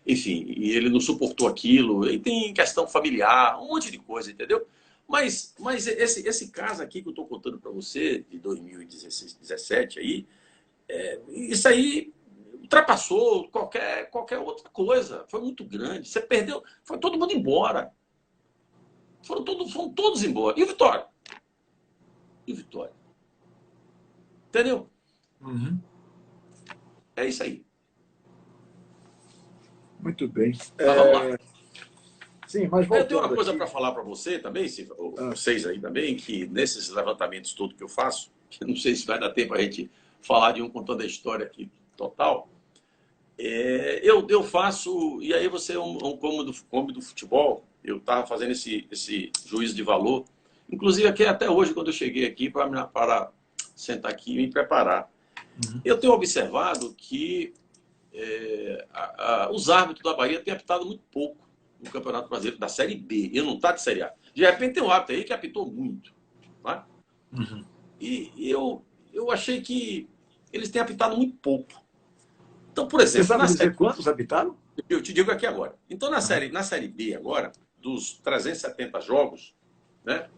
enfim, e ele não suportou aquilo, e tem questão familiar, um monte de coisa, entendeu? Mas esse caso aqui que eu estou contando para você, de 2016, 2017, aí, isso aí ultrapassou qualquer outra coisa. Foi muito grande. Você perdeu, foi todo mundo embora. Foram todos embora. E o Vitória? Entendeu? É isso aí. Muito bem. Vamos lá. Sim, mas eu tenho uma coisa para falar para você também, vocês aí também, que nesses levantamentos todos que eu faço, que não sei se vai dar tempo a gente falar de um contando a história aqui total, eu faço, e aí você é um cômodo do futebol, eu estava fazendo esse juízo de valor, inclusive aqui até hoje, quando eu cheguei aqui para sentar aqui e me preparar. Eu tenho observado que os árbitros da Bahia têm apitado muito pouco no Campeonato Brasileiro da Série B. Eu não está de Série A. De repente tem um árbitro aí que apitou muito. Tá? E eu achei que eles têm apitado muito pouco. Então, por exemplo... Você sabe dizer quantos apitaram? Eu te digo aqui agora. Então, na série B agora, dos 370 jogos, né,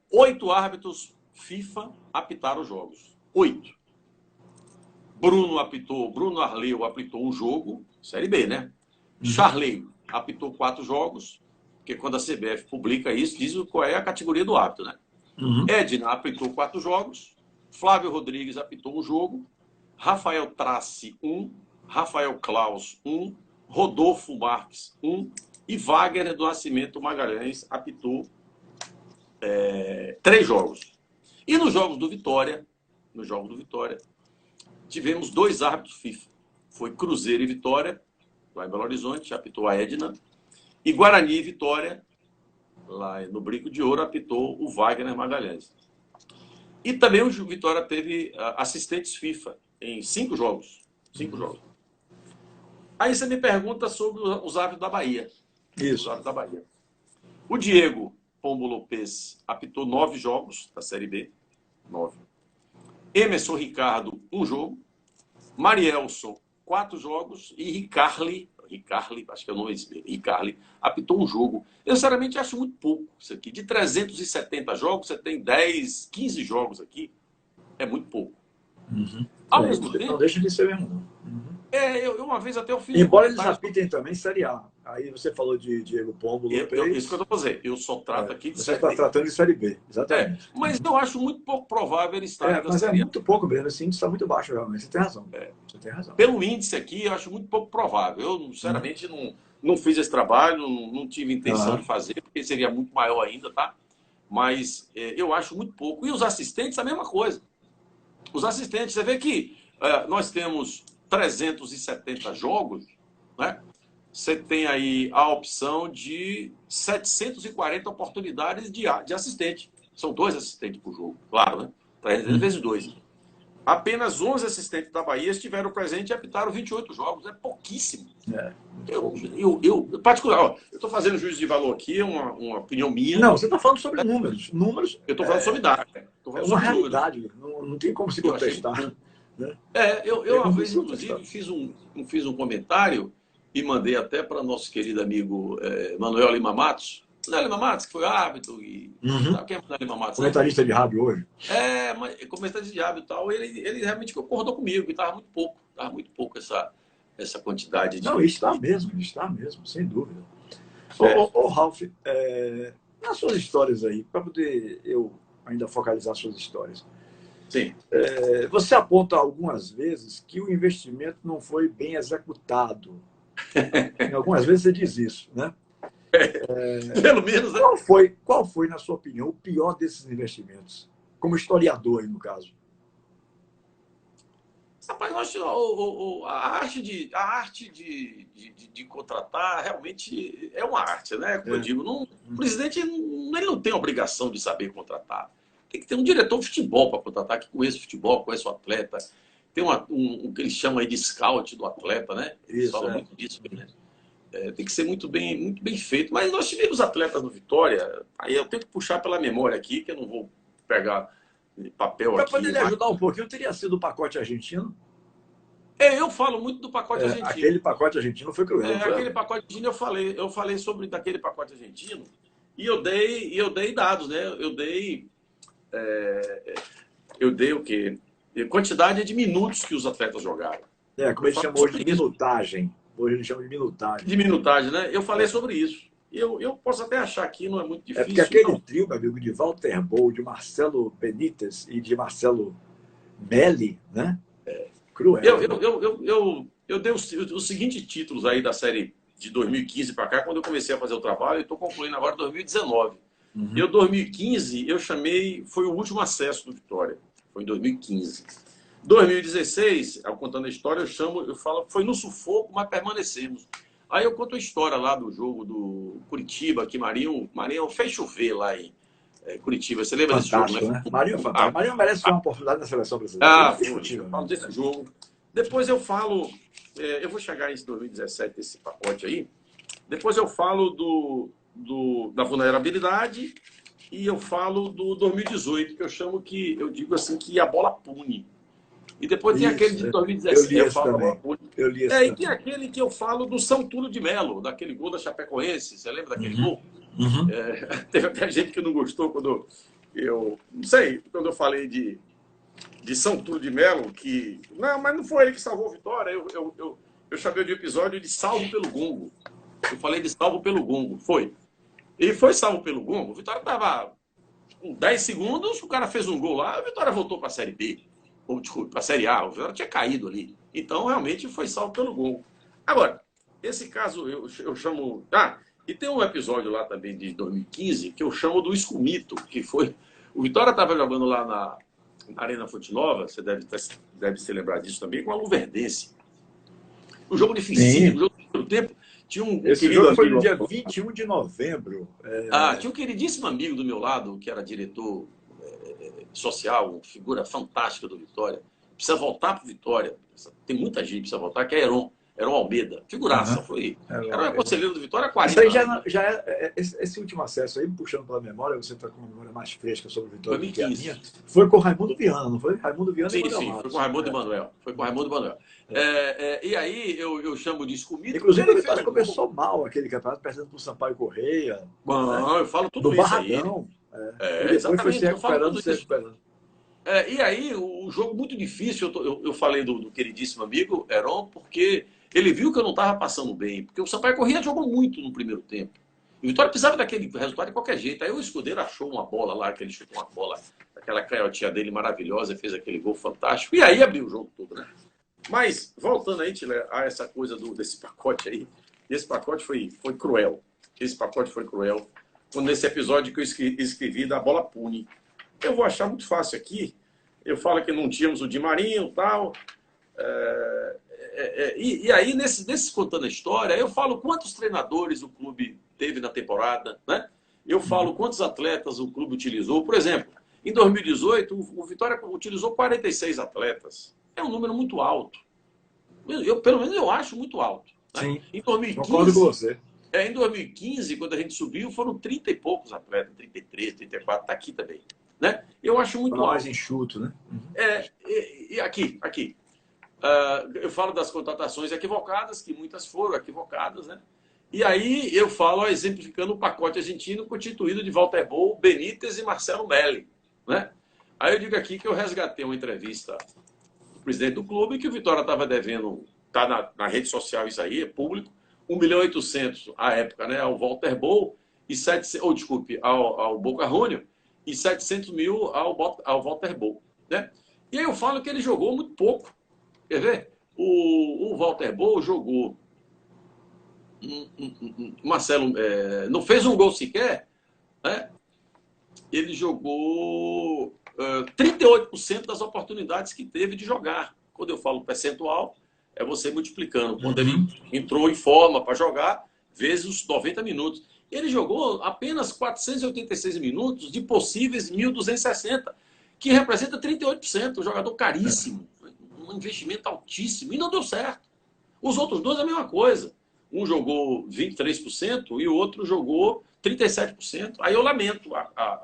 8 árbitros FIFA apitaram os jogos. 8. Bruno Arleu apitou um jogo, Série B, né? Charley apitou 4 jogos, porque quando a CBF publica isso, diz qual é a categoria do árbitro, né? Edna apitou 4 jogos, Flávio Rodrigues apitou 1 jogo, Rafael Trace 1, Rafael Klaus 1, Rodolfo Marques 1 e Wagner do Nascimento Magalhães apitou 3 jogos. E nos jogos do Vitória, tivemos 2 árbitros FIFA. Foi Cruzeiro e Vitória, lá em Belo Horizonte, apitou a Edna, e Guarani e Vitória, lá no Brinco de Ouro, apitou o Wagner Magalhães. E também o Vitória teve assistentes FIFA em 5 jogos. 5 jogos. Aí você me pergunta sobre os árbitros da Bahia. Isso. Os árbitros da Bahia. O Diego Pombo Lopes apitou 9 jogos da Série B. 9. Emerson Ricardo, 1 jogo. Marielson, 4 jogos. E Ricarli, acho que é o nome desse, Ricarli, apitou 1 jogo. Eu, sinceramente, acho muito pouco isso aqui. De 370 jogos, você tem 10, 15 jogos aqui. É muito pouco. Ao mesmo tempo... Não deixa de ser mesmo, não. Eu uma vez até eu fiz... Embora eles apitem também Série A. Aí você falou de Diego Pombo, Lopes... Isso que eu estou fazendo. Eu só trato aqui de Série B. Você está tratando de Série B, exatamente. Mas eu acho muito pouco provável ele estar... Mas é muito pouco mesmo. Esse índice está muito baixo, realmente. Você tem razão. Você tem razão. Pelo índice aqui, eu acho muito pouco provável. Eu, sinceramente, não fiz esse trabalho, não tive intenção de fazer, porque seria muito maior ainda, tá? Mas eu acho muito pouco. E os assistentes, a mesma coisa. Os assistentes, você vê que nós temos 370 jogos, né? Você tem aí a opção de 740 oportunidades de assistente. São 2 assistentes por jogo, claro, né? 300 vezes 2. Apenas 11 assistentes da Bahia estiveram presentes e apitaram 28 jogos. É pouquíssimo. Particular, eu estou fazendo juízo de valor aqui, é uma opinião minha. Não, você está falando sobre números. Eu estou falando sobre dados. É uma realidade. Não tem como se contestar. Eu uma vez, inclusive, fiz um comentário e mandei até para nosso querido amigo Manuel Lima Matos. Manuel Lima Matos, que foi árbitro. Sabe quem é Manuel Lima Matos? Comentarista de rádio hoje. Mas comentarista de rádio e tal. Ele realmente concordou comigo, que estava muito pouco essa quantidade de... Não, está mesmo, sem dúvida. Ralf, nas suas histórias aí, para poder eu ainda focalizar suas histórias. Sim. Você aponta algumas vezes que o investimento não foi bem executado. Algumas vezes você diz isso, né? Pelo menos. Qual foi, na sua opinião, o pior desses investimentos? Como historiador, aí, no caso. Rapaz, eu acho a arte de contratar realmente é uma arte, né? Como eu digo, o presidente ele não tem a obrigação de saber contratar. Tem que ter um diretor de futebol para contratar, que conhece o futebol, conhece o atleta. Tem um que eles chamam aí de scout do atleta, né? Eles falam muito disso, né? Tem que ser muito bem feito. Mas nós tivemos atletas no Vitória, aí eu tenho que puxar pela memória aqui, que eu não vou pegar papel aqui. Para poder lhe ajudar um pouquinho, teria sido o pacote argentino? Eu falo muito do pacote argentino. Aquele pacote argentino foi cruel. Aquele pacote argentino eu falei sobre daquele pacote argentino e eu dei dados, né? Eu dei o quê? Quantidade de minutos que os atletas jogaram. Como ele chamou de minutagem. Hoje ele chama de minutagem. De minutagem, né? Eu falei sobre isso. Eu posso até achar que não é muito difícil. Porque aquele trio, meu amigo, de Walter Bol, de Marcelo Benítez e de Marcelo Melli, né? Cruel. Eu dei os seguintes títulos aí da série de 2015 para cá, quando eu comecei a fazer o trabalho, e estou concluindo agora 2019. Em 2015, foi o último acesso do Vitória. Foi em 2015. 2016, contando a história, eu falo, foi no sufoco, mas permanecemos. Aí eu conto a história lá do jogo do Curitiba, que Marinho fez chover lá em Curitiba. Você lembra desse jogo, né? Marinho é fantástico. Marinho merece uma oportunidade na seleção brasileira. Eu falo desse jogo. Depois eu falo, eu vou chegar em 2017, esse pacote aí. Depois eu falo da vulnerabilidade e eu falo do 2018, que eu digo assim que a bola pune. E depois tem aquele de 2017. Eu li esse e tem aquele que eu falo do São Túlio de Melo, daquele gol da Chapecoense. Você lembra daquele gol? Teve até gente que não gostou quando quando eu falei de São Túlio de Melo, que... Não, mas não foi ele que salvou a vitória. Eu chamei de episódio de salvo pelo gongo. Eu falei de salvo pelo gongo. Foi. Ele foi salvo pelo gongo. O Vitória estava com 10 segundos, o cara fez um gol lá, a Vitória voltou para a Série B. Ou, desculpa, para a Série A. O Vitória tinha caído ali. Então, realmente, foi salvo pelo gol. Agora, esse caso eu chamo... e tem um episódio lá também de 2015 que eu chamo do Escumito, que foi... O Vitória estava jogando lá na Arena Fonte Nova, você deve se lembrar disso também, com a Luverdense. Um jogo dificílimo, um jogo do tempo. Tinha Esse jogo foi no dia 21 de novembro. Tinha um queridíssimo amigo do meu lado, que era diretor social, uma figura fantástica do Vitória. Precisa voltar para o Vitória. Tem muita gente que precisa voltar, que é Heron Almeida. Figuraça, era conselheiro do Vitória há 40 anos. Esse último acesso aí, puxando pela memória, você está com uma memória mais fresca sobre o Vitória 2015. Foi com o Raimundo Viana, não foi? Raimundo Viana sim, foi com o Raimundo Emanuel. E aí eu chamo de Escumito. Inclusive, o Vitória começou mal aquele campeonato, perdendo para o Sampaio Correia. Eu falo tudo isso aí. E depois foi se recuperando, e aí, o jogo muito difícil, eu falei do queridíssimo amigo Heron, porque ele viu que eu não estava passando bem, porque o Sampaio Corrêa jogou muito no primeiro tempo. E o Vitória precisava daquele resultado de qualquer jeito. Aí o Escudeiro achou uma bola lá, que ele chutou uma bola, aquela canhotinha dele maravilhosa, fez aquele gol fantástico, e aí abriu o jogo todo, né? Mas, voltando aí, Tile, a essa coisa desse pacote aí, esse pacote foi cruel. Esse pacote foi cruel. Nesse episódio que eu escrevi da bola pune. Eu vou achar muito fácil aqui. Eu falo que não tínhamos o Di Marinho e tal. E aí, nesses contando a história, eu falo quantos treinadores o clube teve na temporada, né? Eu falo quantos atletas o clube utilizou. Por exemplo, em 2018, o Vitória utilizou 46 atletas. É um número muito alto. Pelo menos eu acho muito alto. Né? Sim, em 2015, concordo com você. Em 2015, quando a gente subiu, foram 30 e poucos atletas, 33, 34, está aqui também. Né? Eu acho muito alto. Mais enxuto, né? E aqui. Eu falo das contratações equivocadas, que muitas foram equivocadas, né? E aí eu falo, exemplificando o pacote argentino constituído de Walter Bol, Benítez e Marcelo Melli, né? Aí eu digo aqui que eu resgatei uma entrevista do presidente do clube, que o Vitória estava devendo, está na rede social, isso aí é público, 1.800.000 à época, né, ao Walter Bol, ao Boca Juniors, e 700 mil ao Walter Bol, né? E aí eu falo que ele jogou muito pouco. Quer ver? O Walter Bol jogou... Marcelo não fez um gol sequer, né? Ele jogou 38% das oportunidades que teve de jogar. Quando eu falo percentual, é você multiplicando. Quando ele entrou em forma para jogar, vezes os 90 minutos. Ele jogou apenas 486 minutos de possíveis 1.260, que representa 38%. Um jogador caríssimo, um investimento altíssimo, e não deu certo. Os outros dois é a mesma coisa. Um jogou 23% e o outro jogou 37%. Aí eu lamento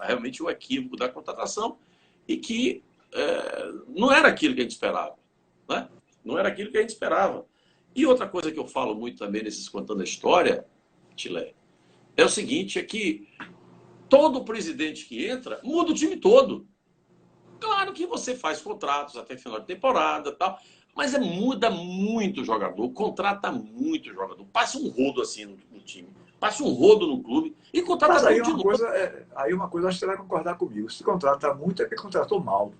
realmente o equívoco da contratação e que não era aquilo que a gente esperava. Né? Não era aquilo que a gente esperava. E outra coisa que eu falo muito também nesses Contando a História, Tilé, é o seguinte, é que todo presidente que entra muda o time todo. Claro que você faz contratos até final de temporada e tal, mas muda muito jogador, contrata muito jogador, passa um rodo assim no time, passa um rodo no clube e contrata mas aí muito uma coisa, aí uma coisa acho que você vai concordar comigo. Se contrata muito é porque contratou mal.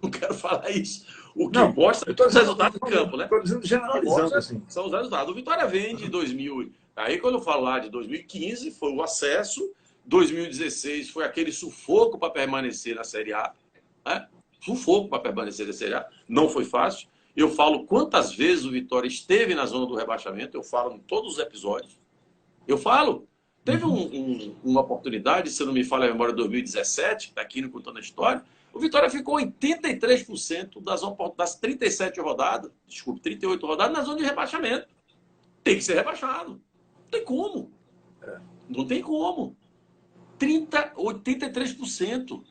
Não quero falar isso. O que mostra os resultados do campo, né? Estou dizendo, generalizando assim. São os resultados. O Vitória vem de 2000. Aí quando eu falo lá de 2015, foi o acesso. 2016 foi aquele sufoco para permanecer na Série A. Né? Sufoco para permanecer na Série A. Não foi fácil. Eu falo quantas vezes o Vitória esteve na zona do rebaixamento. Eu falo em todos os episódios. Eu falo. Teve uma oportunidade, se eu não me falha a memória, 2017, está aqui no Contando a História. O Vitória ficou 83% das 37 rodadas, 38 rodadas, na zona de rebaixamento. Tem que ser rebaixado. Não tem como. Não tem como. 83%.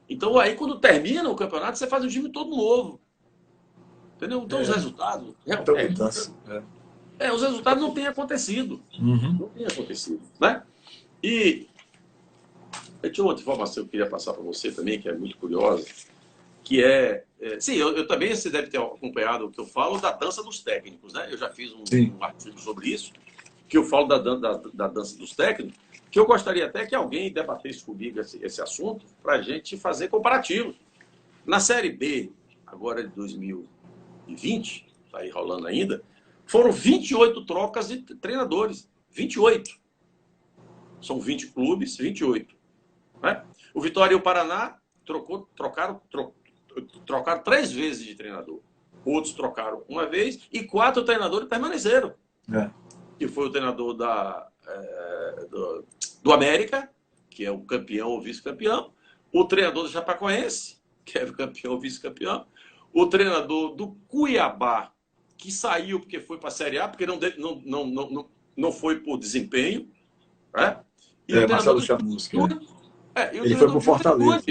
Então, aí, quando termina o campeonato, você faz um time todo novo. Entendeu? Então, os resultados... os resultados não têm acontecido. Não têm acontecido. Né? E tinha outra informação que eu queria passar para você também, que é muito curiosa, que sim, eu também, você deve ter acompanhado o que eu falo, da dança dos técnicos, né? Eu já fiz um artigo sobre isso. que eu falo da dança dos técnicos, que eu gostaria até que alguém debatesse comigo esse assunto para a gente fazer comparativos. Na Série B, agora de 2020, está aí rolando ainda, foram 28 trocas de treinadores. 28. São 20 clubes, 28. Né? O Vitória e o Paraná trocaram 3 vezes de treinador. Outros trocaram uma vez e 4 treinadores permaneceram. Que foi o treinador do América, que é o campeão ou vice-campeão, o treinador do Chapecoense, que era o campeão ou vice-campeão, o treinador do Cuiabá, que saiu porque foi para a Série A, porque não foi por desempenho. Né? E o Marcelo Chamusca. Ele foi para o Fortaleza.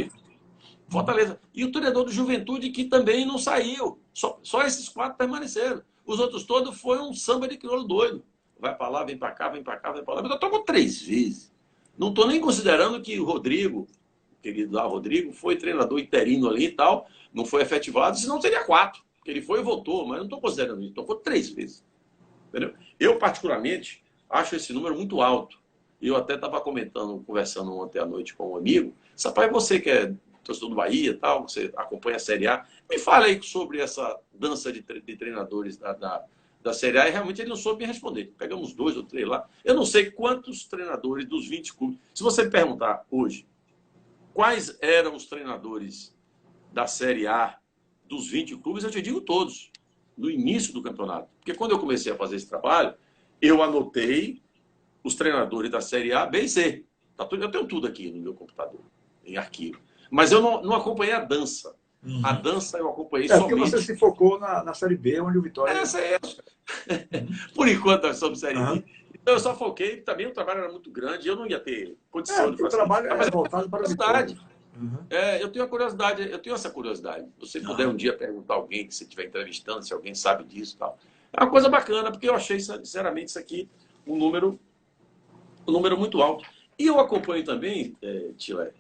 E o treinador do Juventude, que também não saiu. Só esses 4 permaneceram. Os outros todos foi um samba de crioulo doido. Vai para lá, vem para cá, vem para cá, vem para lá. Mas eu toco 3 vezes. Não estou nem considerando que o Rodrigo, o querido lá, Rodrigo, foi treinador interino ali e tal, não foi efetivado, senão seria 4. Porque ele foi e voltou, mas não estou considerando isso. Tocou 3 vezes. Entendeu? Eu, particularmente, acho esse número muito alto. Eu até estava conversando ontem à noite com um amigo. Rapaz, você que é torcedor do Bahia, tal, você acompanha a Série A, me fala aí sobre essa dança de treinadores da Série A, e realmente ele não soube me responder. Pegamos 2 ou 3 lá. Eu não sei quantos treinadores dos 20 clubes. Se você me perguntar hoje quais eram os treinadores da Série A dos 20 clubes, eu te digo todos, no início do campeonato. Porque quando eu comecei a fazer esse trabalho, eu anotei os treinadores da Série A, B e C. Eu tenho tudo aqui no meu computador, em arquivo. Mas eu não acompanhei a dança. A dança eu acompanhei somente... Porque você se focou na Série B, onde o Vitória... Essa é essa. Por enquanto, nós somos Série B. Então, eu só foquei. Também o trabalho era muito grande. Eu não ia ter condição de fazer. O trabalho é voltado para a Vitória. Eu tenho a curiosidade. Eu tenho essa curiosidade. Se você puder um dia perguntar a alguém que você estiver entrevistando, se alguém sabe disso e tal. É uma coisa bacana, porque eu achei, sinceramente, isso aqui um número muito alto. E eu acompanho também, Tila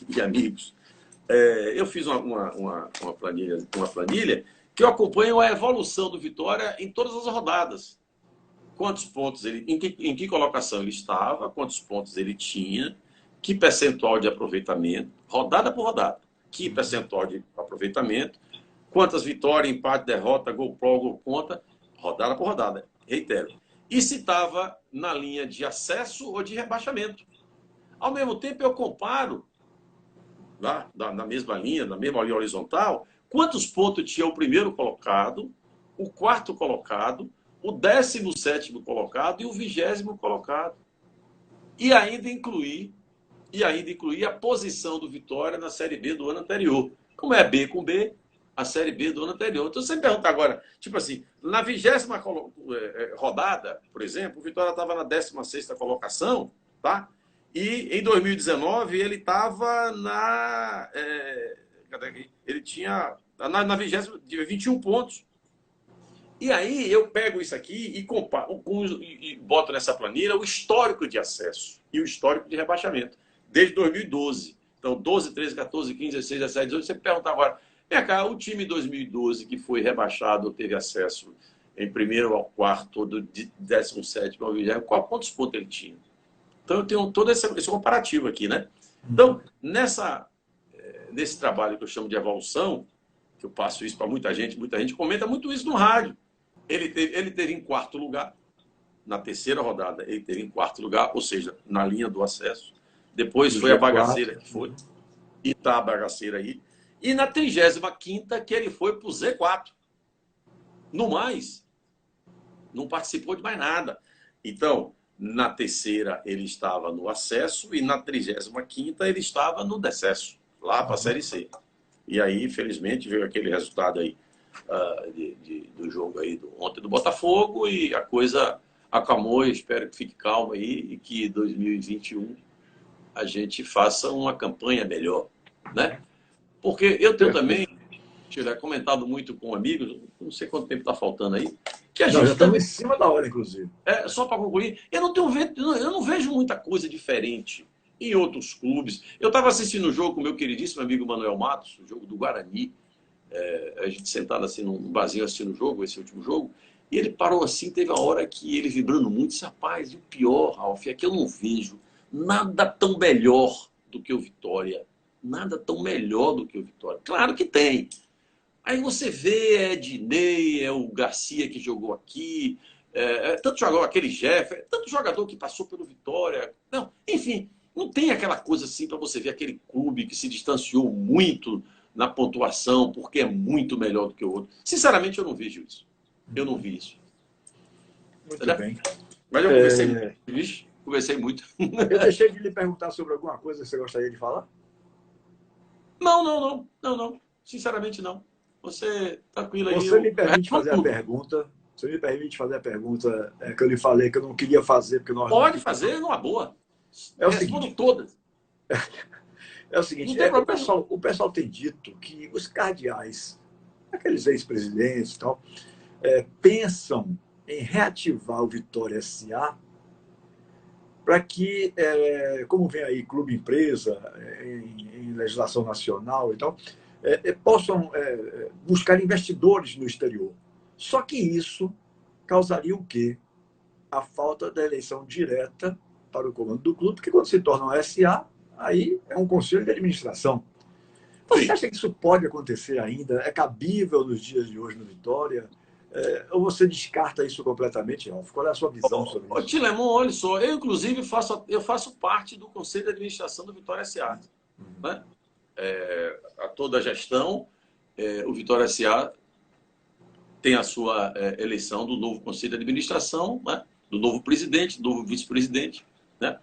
e amigos, eu fiz uma planilha que eu acompanho a evolução do Vitória em todas as rodadas. Quantos pontos em que colocação ele estava, quantos pontos ele tinha, que percentual de aproveitamento, rodada por rodada, que percentual de aproveitamento, quantas vitórias, empate, derrota, gol pró, gol contra, rodada por rodada, reitero. E se estava na linha de acesso ou de rebaixamento. Ao mesmo tempo, eu comparo, na mesma linha horizontal, quantos pontos tinha o primeiro colocado, o 4º colocado, o 17º colocado e o 20º colocado. E ainda incluir a posição do Vitória na Série B do ano anterior. Como é B com B, a Série B do ano anterior. Então, você me pergunta agora, tipo assim, na 20ª rodada, por exemplo, o Vitória estava na 16ª colocação, tá? E em 2019 ele estava ele tinha na 20ª, 21 pontos. E aí eu pego isso aqui e comparo, e boto nessa planilha o histórico de acesso e o histórico de rebaixamento, desde 2012. Então, 12, 13, 14, 15, 16, 17, 18. Você me pergunta agora, o time 2012 que foi rebaixado, teve acesso em primeiro ao 4º, do 17º ao 20º, quantos pontos ele tinha? Então, eu tenho todo esse comparativo aqui, né? Então, nesse trabalho que eu chamo de evolução, que eu passo isso para muita gente comenta muito isso no rádio. Ele teve em 4º lugar, na 3ª rodada, ele teve em 4º lugar, ou seja, na linha do acesso. Depois foi a bagaceira que foi, e está a bagaceira aí. E na 35ª que ele foi para o Z4. No mais, não participou de mais nada. Então, na 3ª ele estava no acesso e na 35ª ele estava no decesso, lá para a Série C. E aí, infelizmente, veio aquele resultado aí do jogo aí ontem do Botafogo e a coisa acalmou. Eu espero que fique calma aí e que 2021 a gente faça uma campanha melhor, né? Porque eu tenho também, comentado muito com amigos, não sei quanto tempo está faltando aí, que a gente já estamos em cima da hora, inclusive. Só para concluir, eu não vejo muita coisa diferente em outros clubes. Eu estava assistindo o jogo com o meu queridíssimo amigo Manuel Matos, o jogo do Guarani, a gente sentado assim num barzinho assistindo o jogo, esse último jogo, e ele parou assim, teve a hora que ele vibrando muito, disse, rapaz, e o pior, Ralf, é que eu não vejo nada tão melhor do que o Vitória. Nada tão melhor do que o Vitória. Claro que tem. Aí você vê, é Ednei, é o Garcia que jogou aqui, tanto jogador, aquele Jeff, tanto jogador que passou pelo Vitória. Não, enfim, não tem aquela coisa assim para você ver aquele clube que se distanciou muito na pontuação porque é muito melhor do que o outro. Sinceramente, eu não vejo isso. Eu não vi isso. Muito Entendeu? bem. Mas eu conversei muito. Vixe, conversei muito. Eu deixei de lhe perguntar sobre alguma coisa que você gostaria de falar? Não. Sinceramente, não. Você, tranquilo aí. Você me permite fazer a pergunta? Você me permite fazer a pergunta que eu lhe falei que eu não queria fazer porque nós Pode fazer numa boa. É o Respondo seguinte. todas. É o seguinte, o pessoal tem dito que os cardeais, aqueles ex-presidentes e tal, pensam em reativar o Vitória SA para que, como vem aí clube empresa em legislação nacional e tal, possam buscar investidores no exterior. Só que isso causaria o quê? A falta da eleição direta para o comando do clube, porque quando se torna um SA, aí é um conselho de administração. Você acha que isso pode acontecer ainda? É cabível nos dias de hoje no Vitória? Ou você descarta isso completamente, Ralf? Qual é a sua visão sobre isso? Tilemon, olha só, eu inclusive faço parte do Conselho de Administração do Vitória S.A. Né? A toda a gestão, o Vitória S.A. tem a sua eleição do novo Conselho de Administração, né? Do novo presidente, do novo vice-presidente. Né?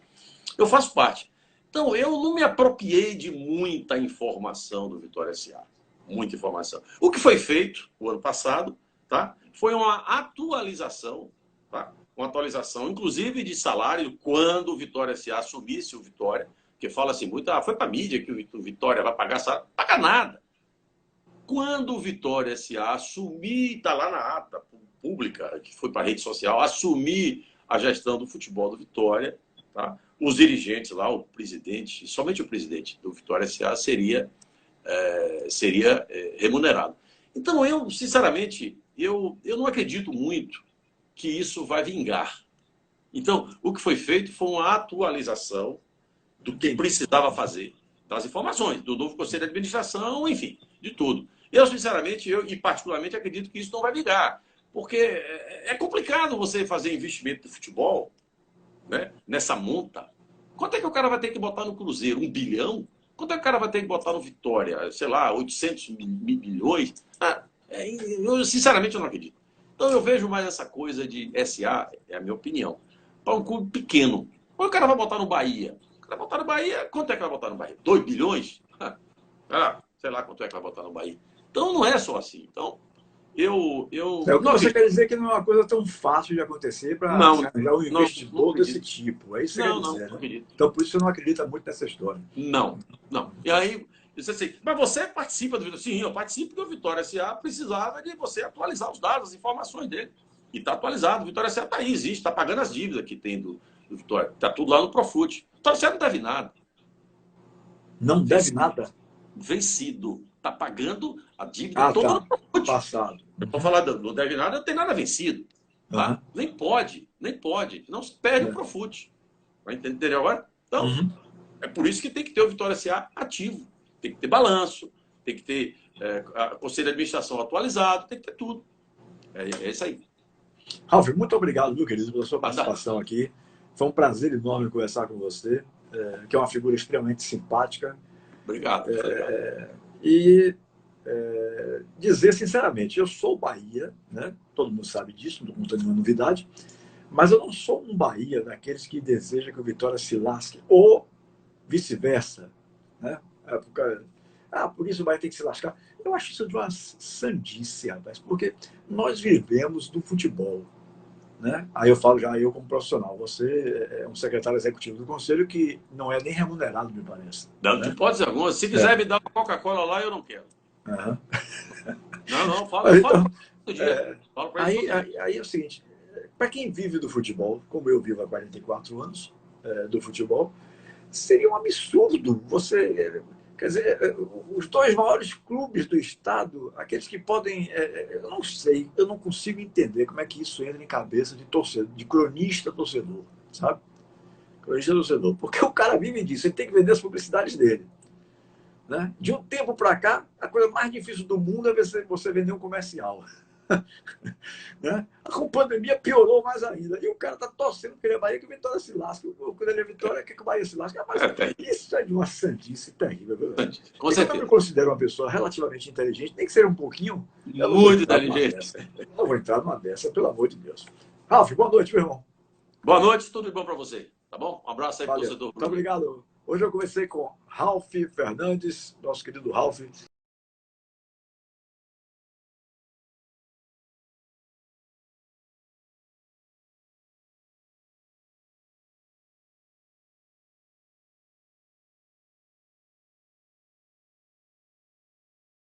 Eu faço parte. Então, eu não me apropriei de muita informação do Vitória S.A. Muita informação. O que foi feito o ano passado, tá? Foi uma atualização, tá? Uma atualização, inclusive de salário, quando o Vitória S.A. assumisse o Vitória, que fala assim muito, foi para a mídia que o Vitória vai pagar salário. Não paga nada. Quando o Vitória S.A. assumir, está lá na ata pública, que foi para a rede social, assumir a gestão do futebol do Vitória, tá? Os dirigentes lá, o presidente, somente o presidente do Vitória S.A. seria remunerado. Então, eu, sinceramente, eu não acredito muito que isso vai vingar. Então, o que foi feito foi uma atualização do que precisava fazer, das informações, do novo Conselho de Administração, enfim, de tudo. Eu, sinceramente, e particularmente, acredito que isso não vai vingar. Porque é complicado você fazer investimento de futebol, né, nessa monta. Quanto é que o cara vai ter que botar no Cruzeiro? 1 bilhão? Quanto é que o cara vai ter que botar no Vitória? Sei lá, 800 milhões? Eu, sinceramente, eu não acredito. Então, eu vejo mais essa coisa de SA, é a minha opinião, para um clube pequeno. Ou o cara vai botar no Bahia? O cara vai botar no Bahia, quanto é que vai botar no Bahia? 2 bilhões? Sei lá quanto é que vai botar no Bahia. Então, não é só assim. Então, o que você quer dizer que não é uma coisa tão fácil de acontecer para arranjar um investidor desse tipo. É isso que você quer dizer, não acredito. Então, por isso você não acredita muito nessa história. Não. E aí, disse assim, mas você participa do Vitória? Sim, eu participo porque o Vitória S.A. precisava de você atualizar os dados, as informações dele. E está atualizado. O Vitória S.A. está aí, existe, está pagando as dívidas que tem do Vitória. Está tudo lá no Profut. O Vitória S.A. não deve nada. Não deve nada? Vencido. Está pagando a dívida toda no Profut. Passado. Estou falando, não deve nada, não tem nada vencido. Tá? Nem pode. Não se perde o Profut. Vai entender agora? Então, é por isso que tem que ter o Vitória S.A. ativo. Tem que ter balanço, tem que ter conselho de administração atualizado, tem que ter tudo. É isso aí. Ralf, muito obrigado, meu querido, pela sua participação aqui. Foi um prazer enorme conversar com você, que é uma figura extremamente simpática. Obrigado. E dizer sinceramente, eu sou Bahia, né? Todo mundo sabe disso, não conta nenhuma novidade, mas eu não sou um Bahia daqueles que deseja que o Vitória se lasque, ou vice-versa, né? Por isso o Bahia tem que se lascar. Eu acho isso de uma sandice, rapaz, porque nós vivemos do futebol, né? Aí eu falo já eu como profissional, você é um secretário executivo do conselho que não é nem remunerado, me parece. Não, né? De hipótese alguma. Se quiser me dar uma Coca-Cola lá, eu não quero. Não, fala. Então, Todo dia. Aí é o seguinte, para quem vive do futebol, como eu vivo há 44 anos do futebol, seria um absurdo você Quer dizer, os dois maiores clubes do Estado, aqueles que podem... eu não sei, eu não consigo entender como é que isso entra em cabeça de torcedor, de cronista torcedor, sabe? Cronista torcedor. Porque o cara vive disso, ele tem que vender as publicidades dele. Né? De um tempo para cá, a coisa mais difícil do mundo é você vender um comercial. Né? Com a pandemia piorou mais ainda. E o cara está torcendo que ele é Bahia, que o Vitória se lasca. Quando ele é Vitória, quer que o Bahia se lasca. Mas isso é de uma sandice terrível. Com certeza. Eu me considero uma pessoa relativamente inteligente, nem que seja um pouquinho. Muito inteligente. Não vou entrar numa dessa, pelo amor de Deus. Ralf, boa noite, meu irmão. Boa noite, tudo de bom para você. Tá bom? Um abraço aí para o torcedor. Muito obrigado. Hoje eu conversei com Ralf Fernandes, nosso querido Ralf.